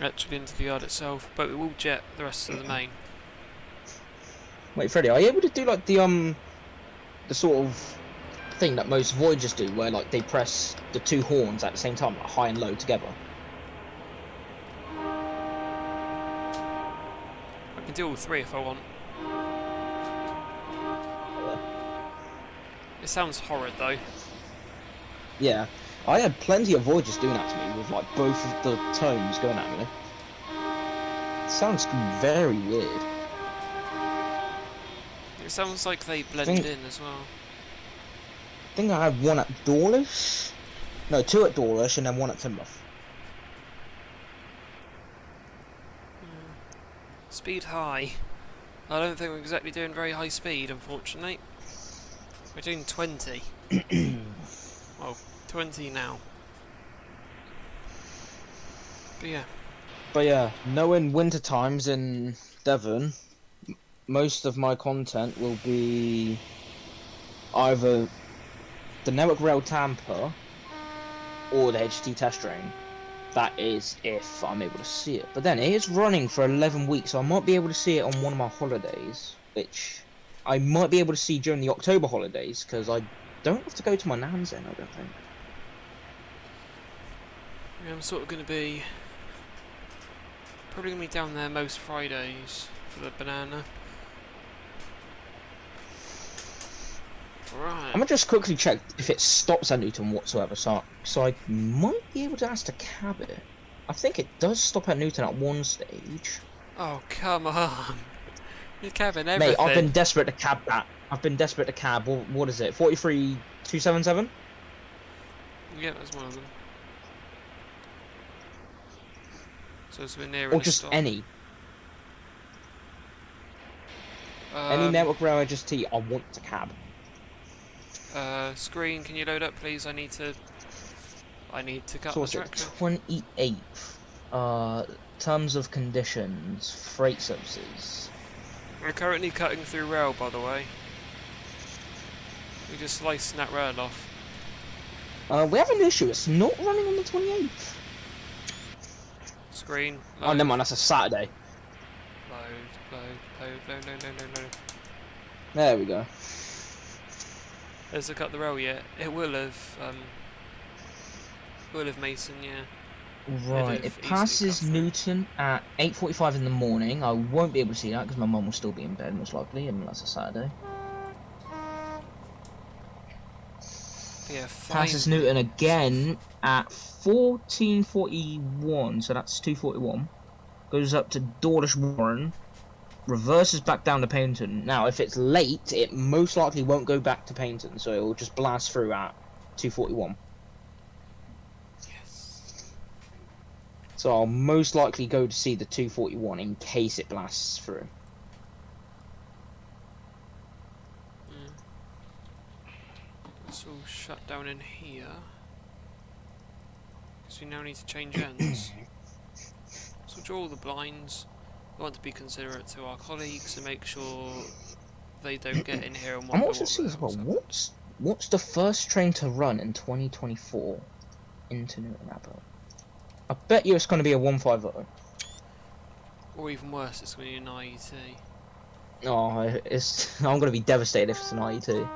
Actually into the yard itself, but we will jet the rest of the main. Wait, Freddie, are you able to do like the sort of thing that most Voyagers do, where like they press the two horns at the same time, like high and low together? I can do all three if I want. It sounds horrid though. Yeah, I had plenty of Voyagers doing that to me with like both of the tones going at me. It sounds very weird. It sounds like they blend in as well. I think I had one at Dawlish. No, two at Dawlish and then one at Timoth. Speed high. I don't think we're exactly doing very high speed, unfortunately. We're doing 20. Well, 20 now. But yeah, knowing winter times in Devon, most of my content will be either the Network Rail Tampa or the HT test train. That is if I'm able to see it. But then it is running for 11 weeks, so I might be able to see it on one of my holidays, which I might be able to see during the October holidays, because I don't have to go to my nan's then, I don't think. Yeah, I'm sort of going to be probably going to be down there most Fridays for the banana. Right. I'm gonna just quickly check if it stops at Newton whatsoever, so I might be able to ask to cab it. I think it does stop at Newton at one stage. Oh, come on. You're cabbing everything. Mate, I've been desperate to cab that. I've been desperate to cab, what is it, 43277? Yeah, that's one of them. So it's been near or just stop. any Network Rail HST I want to cab. Screen, can you load up please? I need to cut So the traction. 28th. Terms of conditions, freight services. We're currently cutting through rail, by the way. We're just slicing that rail off. We have an issue, it's not running on the 28th. Screen, load. Oh, never mind, that's a Saturday. Load. There we go. Has it cut the rail yet? It will have Mason, yeah. Head Right, of it Eastleigh passes Cafe. Newton at 8:45 in the morning. I won't be able to see that because my mum will still be in bed, most likely, and that's a Saturday. But yeah, Passes finally, Newton sort of. again at 14:41, so that's 2:41. Goes up to Dawlish Warren, reverses back down to Paynton. Now, if it's late, it most likely won't go back to Paynton, so it will just blast through at 2:41. Yes. So I'll most likely go to see the 2:41 in case it blasts through. Mm. It's all shut down in here. Because we now need to change ends. So draw all the blinds. We want to be considerate to our colleagues and make sure they don't get in here and I'm wonder also what the seeing as well, hell's happened. what's the first train to run in 2024 into Newton Abbot? I bet you it's going to be a 150. Or even worse, it's going to be an IET. Oh, I'm going to be devastated if it's an IE2.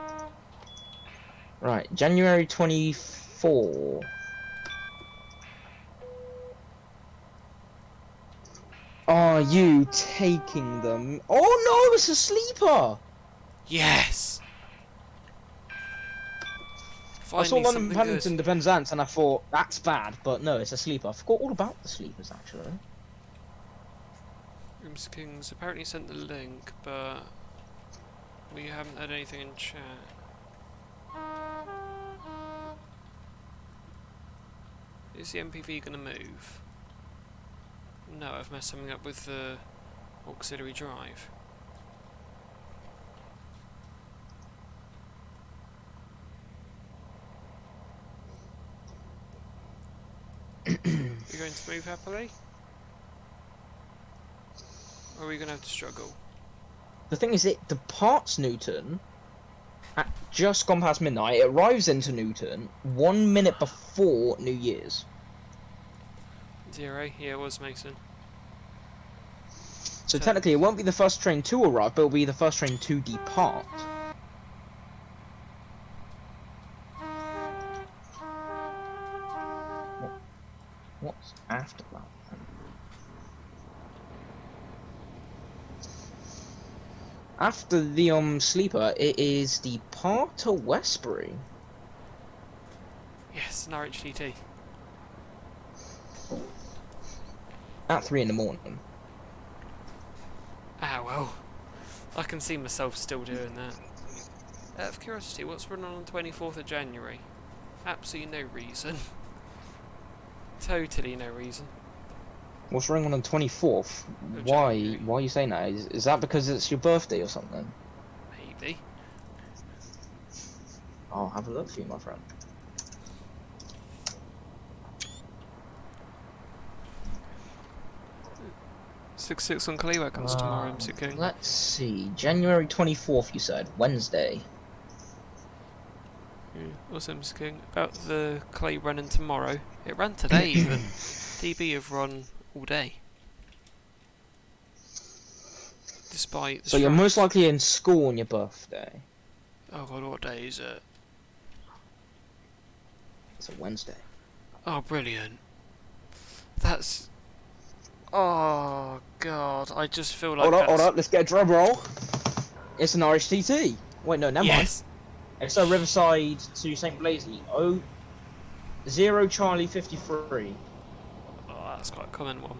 Right, January 24. Are you taking them? Oh no, it's a sleeper! Yes! I saw Finally London something good. Paddington Dependance and I thought, that's bad, but no, it's a sleeper. I forgot all about the sleepers actually. Rooms Kings apparently sent the link, but we haven't had anything in chat. Is the MPV going to move? No, I've messed something up with the auxiliary drive. Are we going to move happily? Or are we going to have to struggle? The thing is, it departs Newton at just gone past midnight. It arrives into Newton 1 minute before New Year's. 0, yeah, it was Mason. So technically, it won't be the first train to arrive, but it'll be the first train to depart. What's after that? After the sleeper, it is depart to Westbury. Yes, Norwich GT. At 3 in the morning. Ah, well. I can see myself still doing that. Out of curiosity, what's running on the 24th of January? Absolutely no reason. Totally no reason. What's running on the 24th? Of Why? January. Why are you saying that? Is that because it's your birthday or something? Maybe. I'll have a look for you, my friend. 6-6 on Clay Wagons tomorrow, MC King. Let's see. January 24th, you said. Wednesday. Yeah, awesome, MC King. About the Clay running tomorrow. It ran today even. DB have run all day. Despite the So you're most strikes. likely in school on your birthday. Oh god, what day is it? It's a Wednesday. Oh, brilliant. That's... Oh god, I just feel like Hold up, let's get a drum roll. It's an RHTT. Wait, no, never mind. Yes! It's a Riverside to St. Blaisley. 0 Charlie 53. Oh, that's quite a common one.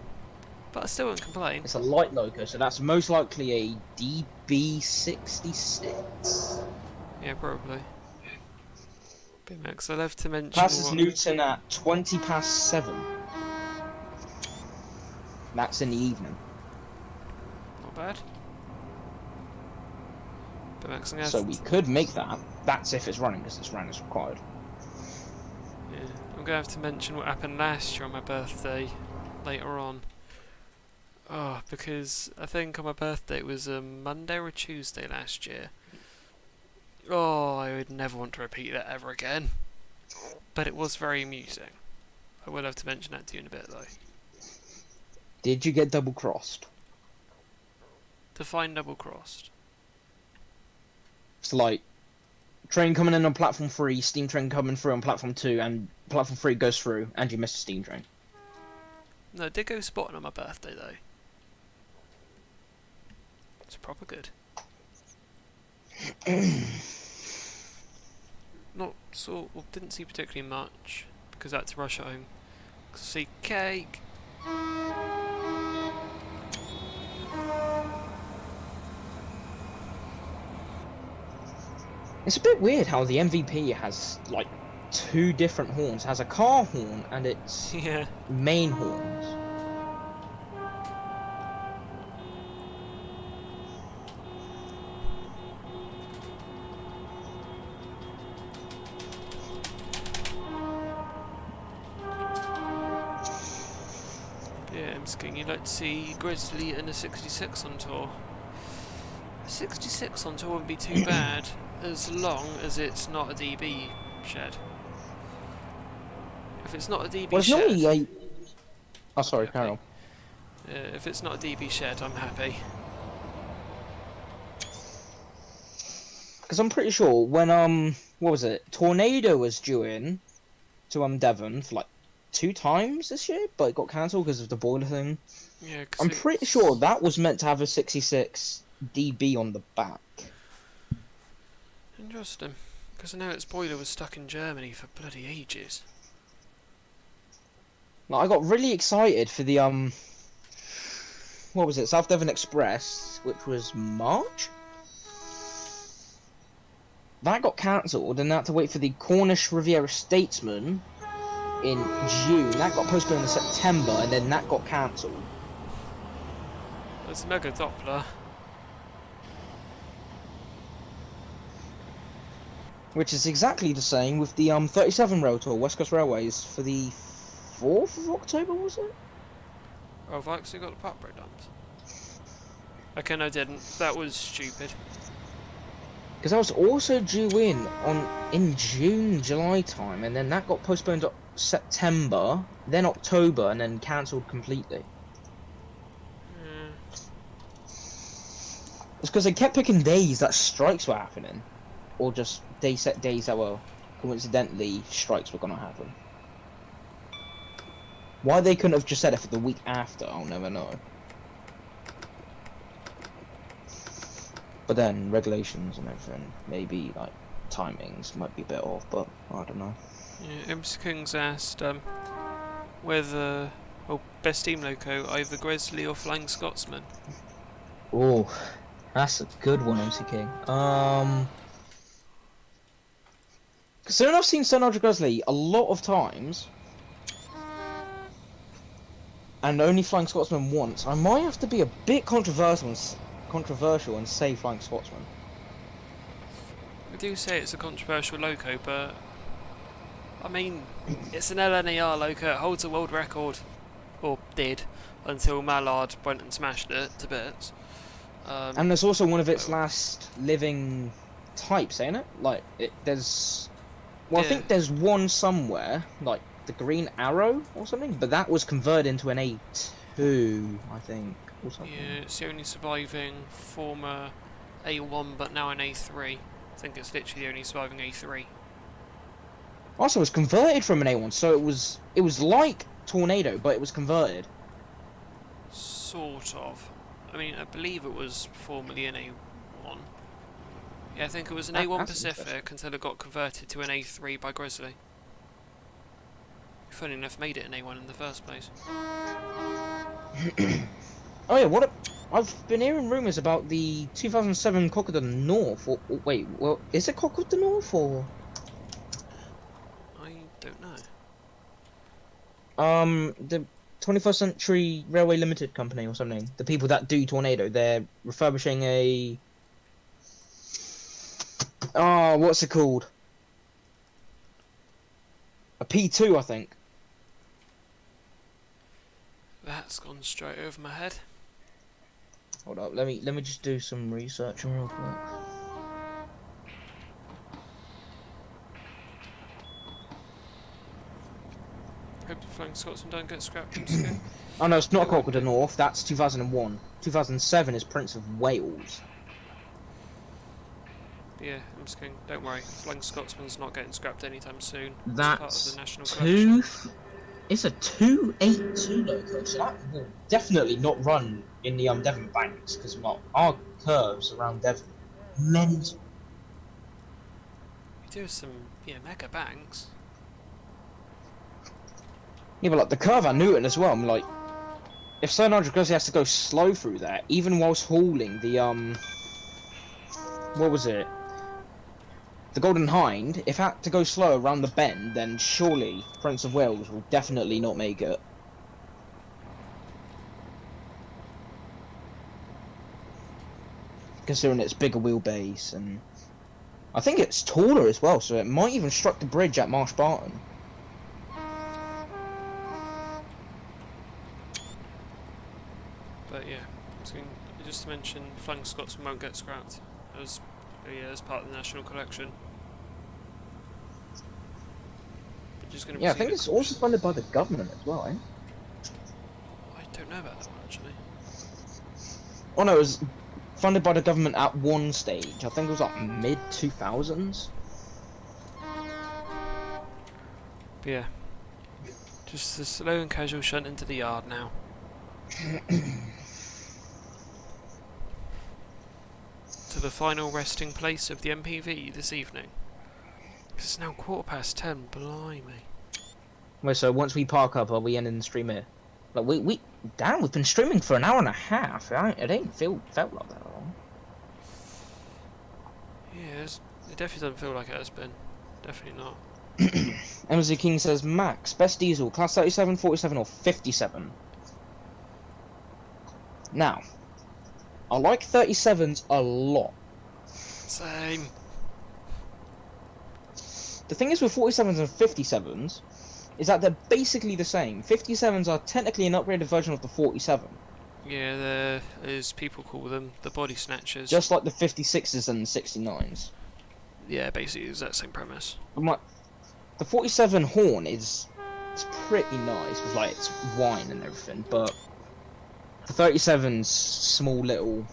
But I still won't complain. It's a light loco, so that's most likely a DB66. Yeah, probably. BMX, I love to mention Passes what... Newton at 20 past 7. That's in the evening. Not bad. BMX, I'm So we could make that. That's if it's running, because it's run as required. Yeah, I'm gonna have to mention what happened last year on my birthday later on. Oh, because I think on my birthday it was a Monday or a Tuesday last year. Oh, I would never want to repeat that ever again. But it was very amusing. I will have to mention that to you in a bit though. Did you get double crossed? Define double crossed. It's like train coming in on platform 3, steam train coming through on platform 2, and platform 3 goes through, and you miss a steam train. No, I did go spotting on my birthday though. It's proper good. Not sort of, didn't see particularly much because I had to rush home. See cake. It's a bit weird how the MVP has like 2 different horns. It has a car horn and its Yeah. main horns. Yeah, I'm skinny. You'd like to see Grizzly and a 66 on tour. A 66 on tour wouldn't be too bad, as long as it's not a DB shed. If it's not a DB Well, it's shed, normally a... Oh, sorry, happy. carry on. If it's not a DB shed, I'm happy. Because I'm pretty sure when, what was it? Tornado was due in to, Devon for like 2 times this year, but it got cancelled because of the boiler thing. Yeah, I'm pretty sure that was meant to have a 66 DB on the back. Interesting. Because I know its boiler was stuck in Germany for bloody ages. Like, I got really excited for the, what was it? South Devon Express, which was March? That got cancelled, and I had to wait for the Cornish Riviera Statesman in June. That got postponed in September, and then that got cancelled. There's Mega Doppler. Which is exactly the same with the 37 Rail Tour, West Coast Railways, for the 4th of October, was it? Oh, have I actually got the part breakdowns? Okay, no, I didn't. That was stupid. Because that was also due in June, July time, and then that got postponed to September, then October, and then cancelled completely. It's because they kept picking days that strikes were happening, or just set days that were coincidentally strikes were gonna happen. Why they couldn't have just said it for the week after, I'll never know. But then regulations and everything, maybe like timings might be a bit off, but I don't know. Yeah, MC King's asked whether, well, best team loco, either Grizzly or Flying Scotsman. Oh, that's a good one, MC King. Considering I've seen Sir Nigel Grizzly a lot of times, and only Flying Scotsman once, I might have to be a bit controversial and say Flying Scotsman. I do say it's a controversial loco, but I mean, it's an LNER loco. It holds a world record, or did, until Mallard went and smashed it to bits. And there's also one of its last living types, ain't it? Like, there's... Well, yeah. I think there's one somewhere, like the Green Arrow or something, but that was converted into an A2, I think, or something. Yeah, it's the only surviving former A1, but now an A3. I think it's literally the only surviving A3. Also, it was converted from an A1, so it was like Tornado, but it was converted. Sort of. I mean, I believe it was formerly an A1. Yeah, I think it was an A1 Pacific until it got converted to an A3 by Grizzly. Funny enough, made it an A1 in the first place. Oh yeah, I've been hearing rumours about the 2007 Cock of the North. Wait, well, is it Cock of the North or? I don't know. The 21st Century Railway Limited Company or something. The people that do Tornado, they're refurbishing a... Oh, what's it called? A P2, I think. That's gone straight over my head. Hold up, let me just do some research real quick. Hope the Flying Scotsman don't get scrapped from skin. Oh no, it's not Cock of the North, that's 2001. 2007 is Prince of Wales. Yeah, I'm just kidding. Don't worry, Flying Scotsman's not getting scrapped anytime soon. That's it's part of the national collection. It's a 282 loco, so that will definitely not run in the Devon banks because our curves around Devon mental. We do some mega banks. Yeah, but like the curve at Newton as well. I'm like, if Sir Nigel Gussie has to go slow through there, even whilst hauling the what was it? The Golden Hind, if it had to go slow around the bend, then surely Prince of Wales will definitely not make it. Considering its bigger wheelbase, and I think it's taller as well, so it might even struck the bridge at Marsh Barton. But yeah, just to mention, Flying Scotsman won't get scrapped as part of the National Collection. Yeah, I think it's also funded by the government as well, eh? I don't know about that one, actually. Oh no, it was funded by the government at one stage. I think it was like mid-2000s. But yeah, just the slow and casual shunt into the yard now. To the final resting place of the MPV this evening. It's now 10:15, blimey. Wait, so once we park up, are we ending the stream here? Like, damn, we've been streaming for an hour and a half. It ain't felt like that long. Yeah, it definitely doesn't feel like it has been. Definitely not. MZ King says, Max, best diesel, class 37, 47, or 57? Now, I like 37s a lot. Same. The thing is with 47s and 57s, is that they're basically the same. 57s are technically an upgraded version of the 47. Yeah, there is, people call them the body snatchers. Just like the 56s and 69s. Yeah, basically the exact same premise. I'm like, the 47 horn it's pretty nice with like its whine and everything, but the 37's small little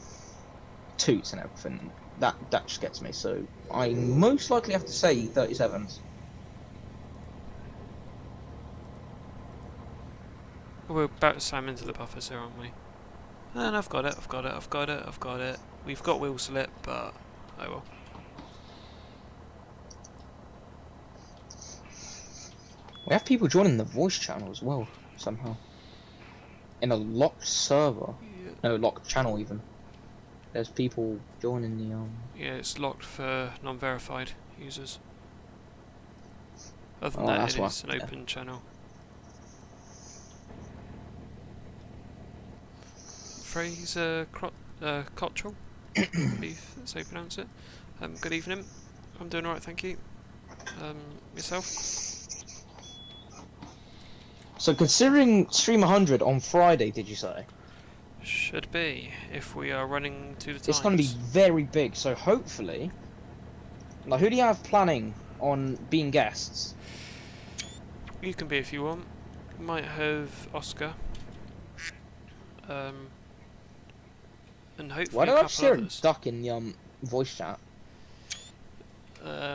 toots and everything, that just gets me. So I most likely have to say 37s. We're about to slam into the buffers here, aren't we? And I've got it. We've got wheel slip, but oh well. We have people joining the voice channel as well, somehow. In a locked server. Yeah. No, locked channel even. There's people joining the Yeah, it's locked for non-verified users. Other than Oh, that, that's it why. is an open channel. Fraser Cottrell, I believe that's how you pronounce it. Good evening. I'm doing alright, thank you. Yourself? So considering stream 100 on Friday, did you say? Should be, if we are running to the times. It's going to be very big, so hopefully... Like, who do you have planning on being guests? You can be if you want. Might have Oscar. And hopefully Why a did I couple just hear a others. duck in the voice chat?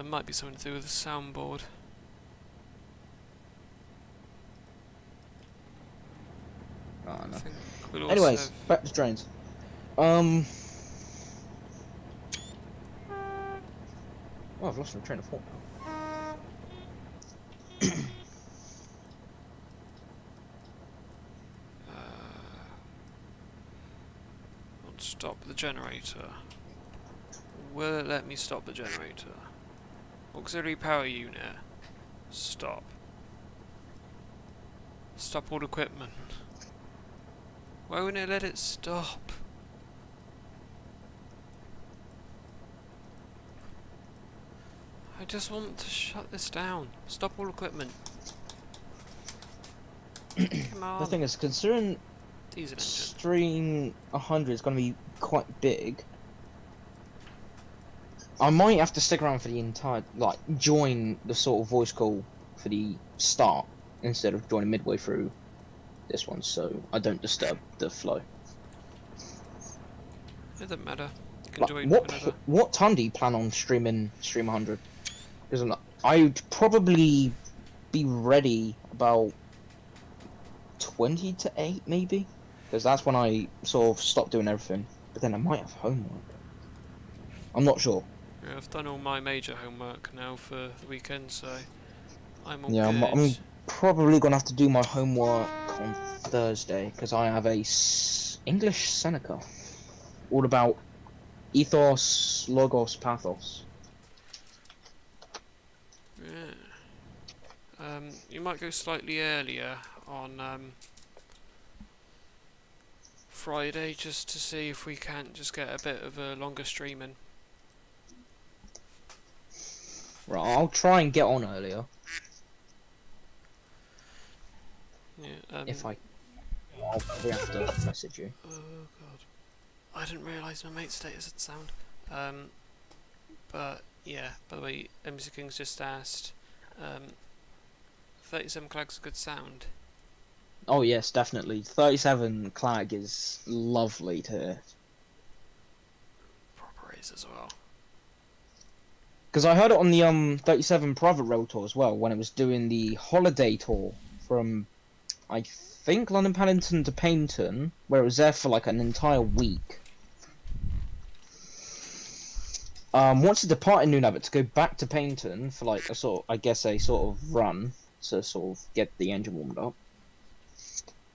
Might be something to do with the soundboard. Oh, no. I think we'll also Anyways, have... back to trains. Oh, I've lost my train of thought now. Let's stop the generator. Will it let me stop the generator? Auxiliary power unit. Stop. Stop all equipment. Why wouldn't it let it stop? I just want to shut this down. Stop all equipment. Come on. The thing is, considering Diesel engine. stream 100 is going to be quite big, I might have to stick around for the entire, like, join the sort of voice call for the start instead of joining midway through this one, so I don't disturb the flow. It doesn't matter. You can Like, join whenever. what time do you plan on streaming stream 100? Because I would probably be ready about 20 to 8 maybe, because that's when I sort of stopped doing everything. But then I might have homework. I'm not sure. Yeah, I've done all my major homework now for the weekend, so I'm all Yeah, good. I'm probably gonna have to do my homework on Thursday because I have a English Seneca, all about ethos, logos, pathos. Yeah. You might go slightly earlier on Friday just to see if we can't just get a bit of a longer stream in. Right, I'll try and get on earlier Yeah. if I'll probably have to message you. Oh god. I didn't realise my mate's status had sound. But yeah, by the way, MC King's just asked, 37 Clag's a good sound. Oh yes, definitely. 37 Clag is lovely to hear. Proper is as well. Because I heard it on the 37 private rail tour as well when it was doing the holiday tour from I think London Paddington to Paignton, where it was there for like an entire week. Once it departed Nunavut to go back to Paignton for like a sort of, I guess a sort of run to sort of get the engine warmed up.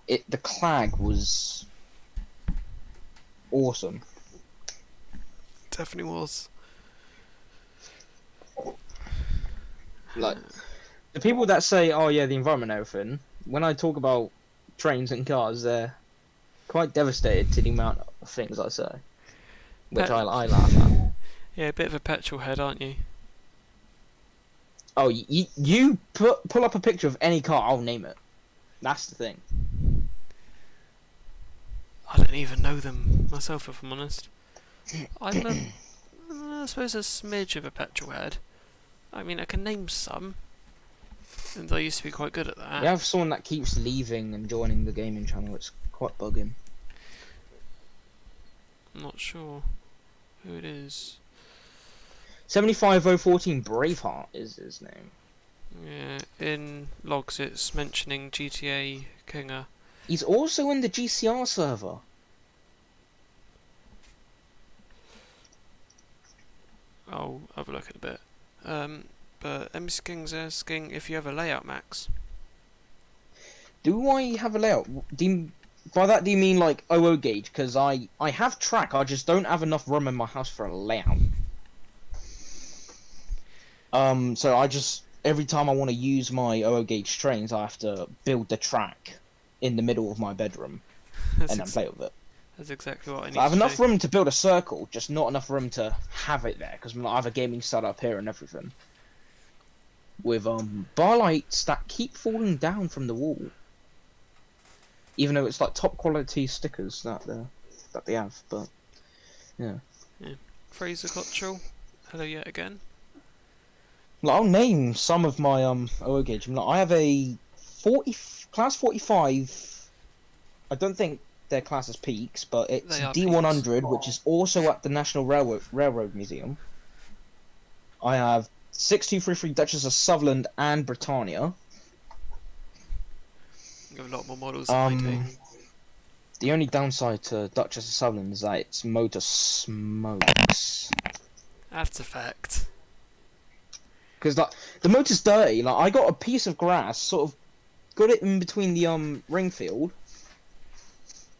The Clag was awesome. Definitely was. Like the people that say, "Oh yeah, the environment and everything," when I talk about trains and cars, they're quite devastated to the amount of things I say, which I laugh at. Yeah, a bit of a petrol head, aren't you? Oh, you pull up a picture of any car, I'll name it. That's the thing. I don't even know them myself, if I'm honest. I'm I suppose a smidge of a petrol head. I mean, I can name some, and I used to be quite good at that. We have someone that keeps leaving and joining the gaming channel. It's quite bugging. I'm not sure who it is. 75014 Braveheart is his name. Yeah, in logs it's mentioning GTA Kinger. He's also in the GCR server. I'll have a look in a bit. But MC King's asking if you have a layout, Max. Do I have a layout? By that do you mean like OO gauge? Because I have track, I just don't have enough room in my house for a layout. So I just, every time I want to use my OO gauge trains, I have to build the track in the middle of my bedroom and then play with it. That's exactly what I need So I have to enough do. room to build a circle, just not enough room to have it there, because I have a gaming setup here and everything. With bar lights that keep falling down from the wall. Even though it's like top quality stickers that they have, but yeah. Fraser Cottrell, hello yet again. Like, I'll name some of my OO gauge. Like, I have a class 45. I don't think they're classed as peaks, but it's D100, peaks, which is also at the National Railroad Museum. I have 6233 Duchess of Sutherland and Britannia. You have a lot more models than I do. The only downside to Duchess of Sutherland is that its motor smokes. That's a fact. Because like the motor's dirty. Like I got a piece of grass, sort of got it in between the ring field,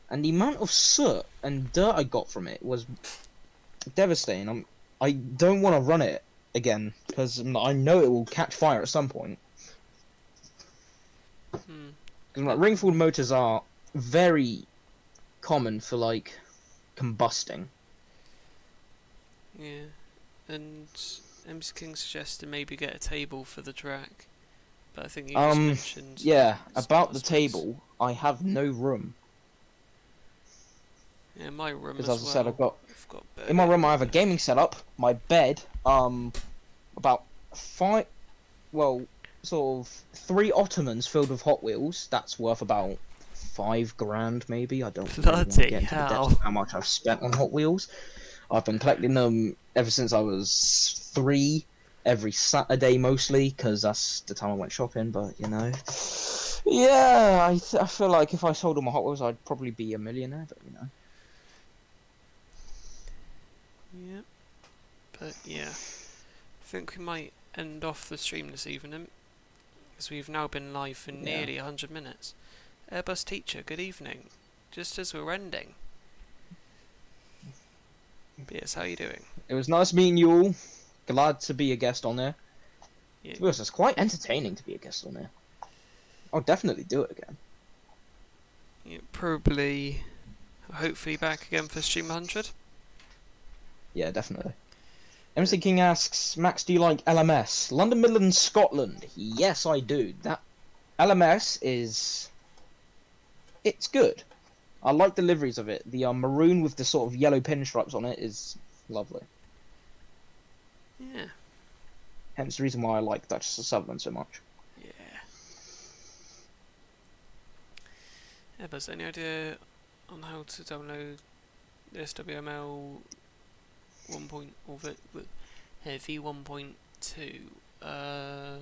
and the amount of soot and dirt I got from it was devastating. I don't want to run it again because I know it will catch fire at some point. Because like ring-field motors are very common for like combusting. Yeah, and MC King suggested maybe get a table for the track, but I think you just mentioned. Yeah, about the table, I have no room. Yeah, my room as well. I said, I've got in my room I have a gaming setup, my bed, about sort of 3 ottomans filled with Hot Wheels. That's worth about $5,000 maybe. I don't really want to get into the depths of how much I've spent on Hot Wheels. I've been collecting them ever since I was 3, every Saturday mostly, because that's the time I went shopping. But you know, Yeah, I feel like if I sold all my Hot Wheels, I'd probably be a millionaire. But you know. Yeah, but yeah, I think we might end off the stream this evening, as we've now been live for Yeah. nearly 100 minutes. Airbus teacher, good evening. Just as we're ending. But yes, how are you doing? It was nice meeting you all. Glad to be a guest on there. Yeah, To be honest, it's quite entertaining to be a guest on there. I'll definitely do it again. yeah, probably, hopefully back again for stream 100. Yeah, definitely. MC King asks, Max, do you like LMS? London Midlands, Scotland. Yes, I do. That LMS is... It's good. I like the liveries of it. The maroon with the sort of yellow pinstripes on it is lovely. Yeah. Hence the reason why I like Duchess of Sutherland so much. Yeah. Airbus, any idea on how to download this WML 1. Or V1.2? I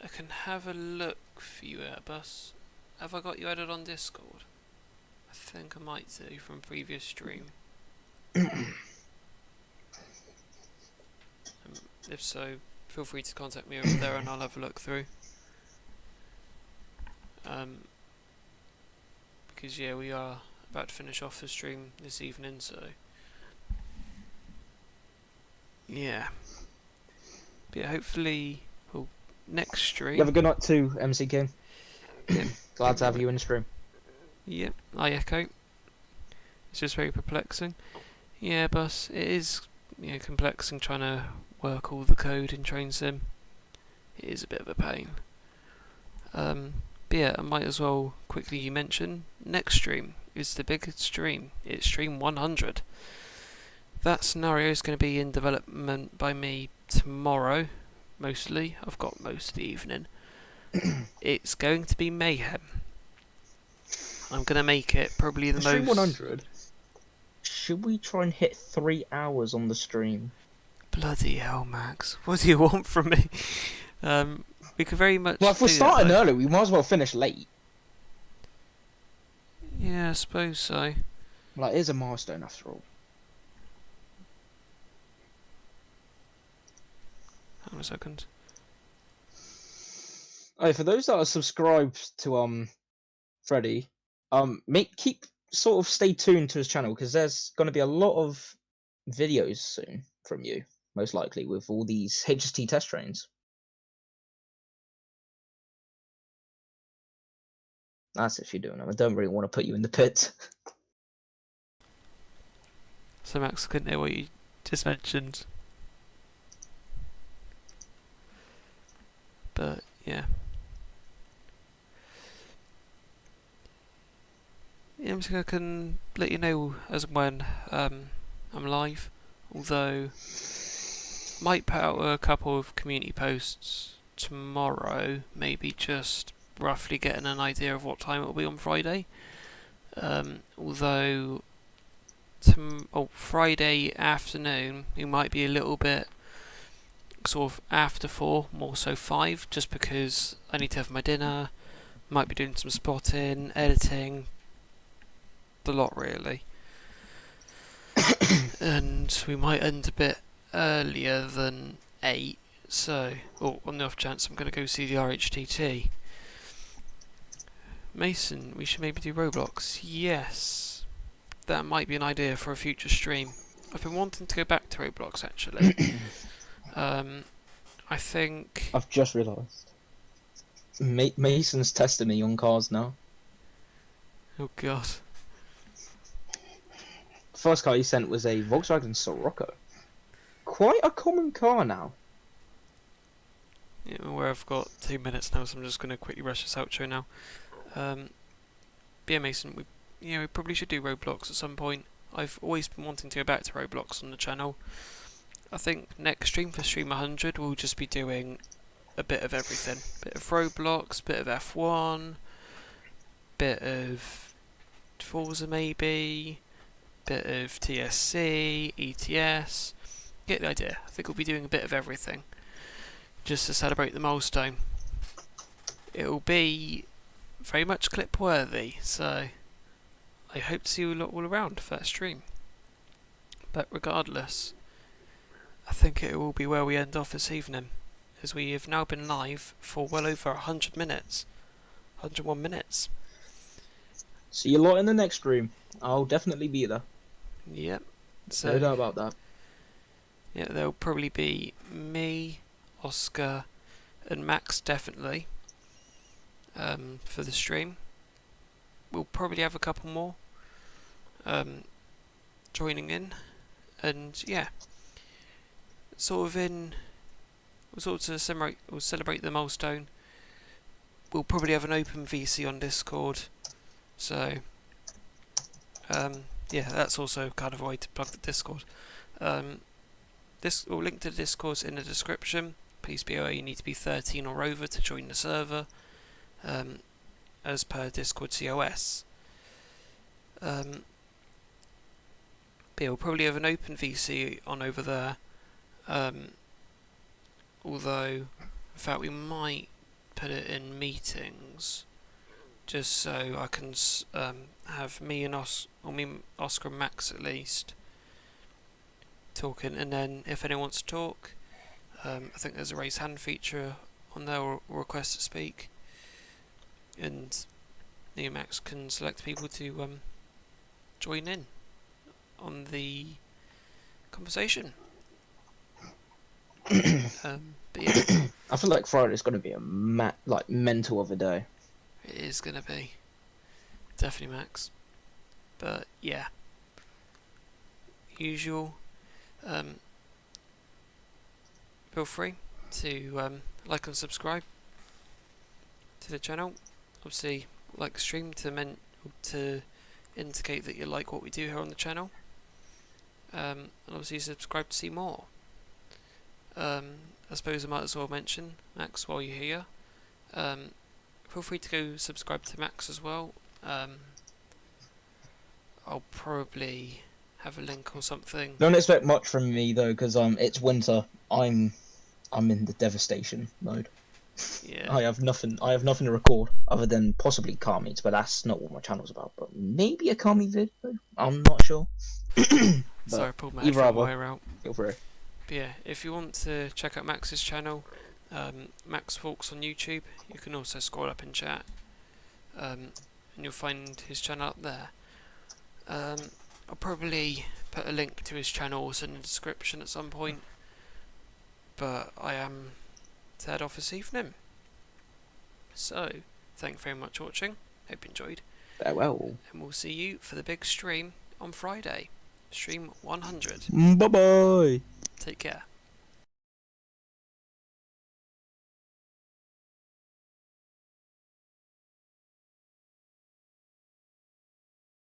can have a look for you, Airbus. Have I got you added on Discord? I think I might do from previous stream. If so, feel free to contact me over there and I'll have a look through. Because yeah, we are about to finish off the stream this evening, so yeah. But yeah, hopefully, well, next stream. You have a good night too, MC King. Yeah. Glad to have you in the stream. Yep, I echo. It's just very perplexing. Yeah, but it is, you know, complexing trying to work all the code in Train Sim. It is a bit of a pain. But yeah, I might as well quickly mention next stream is the biggest stream. It's stream 100. That scenario is going to be in development by me tomorrow, mostly. I've got most of the evening. It's going to be mayhem. I'm going to make it probably the Stream most... 100. Should we try and hit 3 hours on the stream? Bloody hell, Max. What do you want from me? We could very much... Well, if we're starting early, we might as well finish late. Yeah, I suppose so. Like, it is a milestone after all. Hang on a second. Oh, for those that are subscribed to Freddy, stay tuned to his channel because there's going to be a lot of videos soon from you, most likely, with all these HST test trains. That's if you're doing them. I don't really want to put you in the pit. So Max, I couldn't hear what you just mentioned. But, yeah. Yeah, I'm just I can let you know as and when I'm live. Although, might put out a couple of community posts tomorrow, maybe just roughly getting an idea of what time it will be on Friday. Although, Friday afternoon, we might be a little bit sort of after 4, more so 5, just because I need to have my dinner, might be doing some spotting, editing, the lot really. And we might end a bit earlier than 8, so, on the off chance I'm going to go see the RHTT. Mason, we should maybe do Roblox. Yes, that might be an idea for a future stream. I've been wanting to go back to Roblox actually. I think... I've just realised. Mason's testing me on cars now. Oh god. The first car he sent was a Volkswagen Sirocco. Quite a common car now. Yeah, where I've got 2 minutes now, so I'm just going to quickly rush this outro now. But yeah, Mason, we probably should do Roblox at some point. I've always been wanting to go back to Roblox on the channel. I think next stream for stream 100 we'll just be doing a bit of everything. Bit of Roblox, bit of F1, bit of Forza maybe, bit of TSC, ETS. Get the idea. I think we'll be doing a bit of everything just to celebrate the milestone. it'll be very much clip worthy, so I hope to see you lot all around for that stream. But regardless, I think it will be where we end off this evening, as we have now been live for well over 100 minutes. 101 minutes. See you lot in the next stream. I'll definitely be there. Yep. So, No doubt about that. yeah, there'll probably be me, Oscar, and Max definitely for the stream. We'll probably have a couple more joining in, and yeah, we'll celebrate the milestone. We'll probably have an open VC on Discord, so yeah, that's also kind of a way to plug the Discord. This will link to the Discord in the description. Please be aware you need to be 13 or over to join the server, as per Discord COS. But yeah, we'll probably have an open VC on over there. Although, in fact, we might put it in meetings, just so I can have me and Oscar and Max at least talking, and then if anyone wants to talk, I think there's a raise hand feature on there, or request to speak, and me and Max can select people to join in on the conversation. But yeah, I feel like Friday's going to be a mental of a day. it is going to be definitely Max. But yeah, usual. Feel free to like and subscribe to the channel. Obviously, like the stream to indicate that you like what we do here on the channel. And obviously subscribe to see more. I suppose I might as well mention, Max, while you're here, feel free to go subscribe to Max as well. I'll probably have a link or something. Don't expect much from me though, because it's winter. I'm in the devastation mode. Yeah. I have nothing to record other than possibly car meets, but that's not what my channel's about. But maybe a car meet video. I'm not sure. Sorry, I pulled my either headphone other, wire out. feel free. But yeah, if you want to check out Max's channel, Max Forks on YouTube, you can also scroll up in chat, and you'll find his channel up there. I'll probably put a link to his channel also in the description at some point, but I am to head off this evening. So, thank you very much for watching, hope you enjoyed, Farewell. and we'll see you for the big stream on Friday, stream 100. Bye bye. Take care.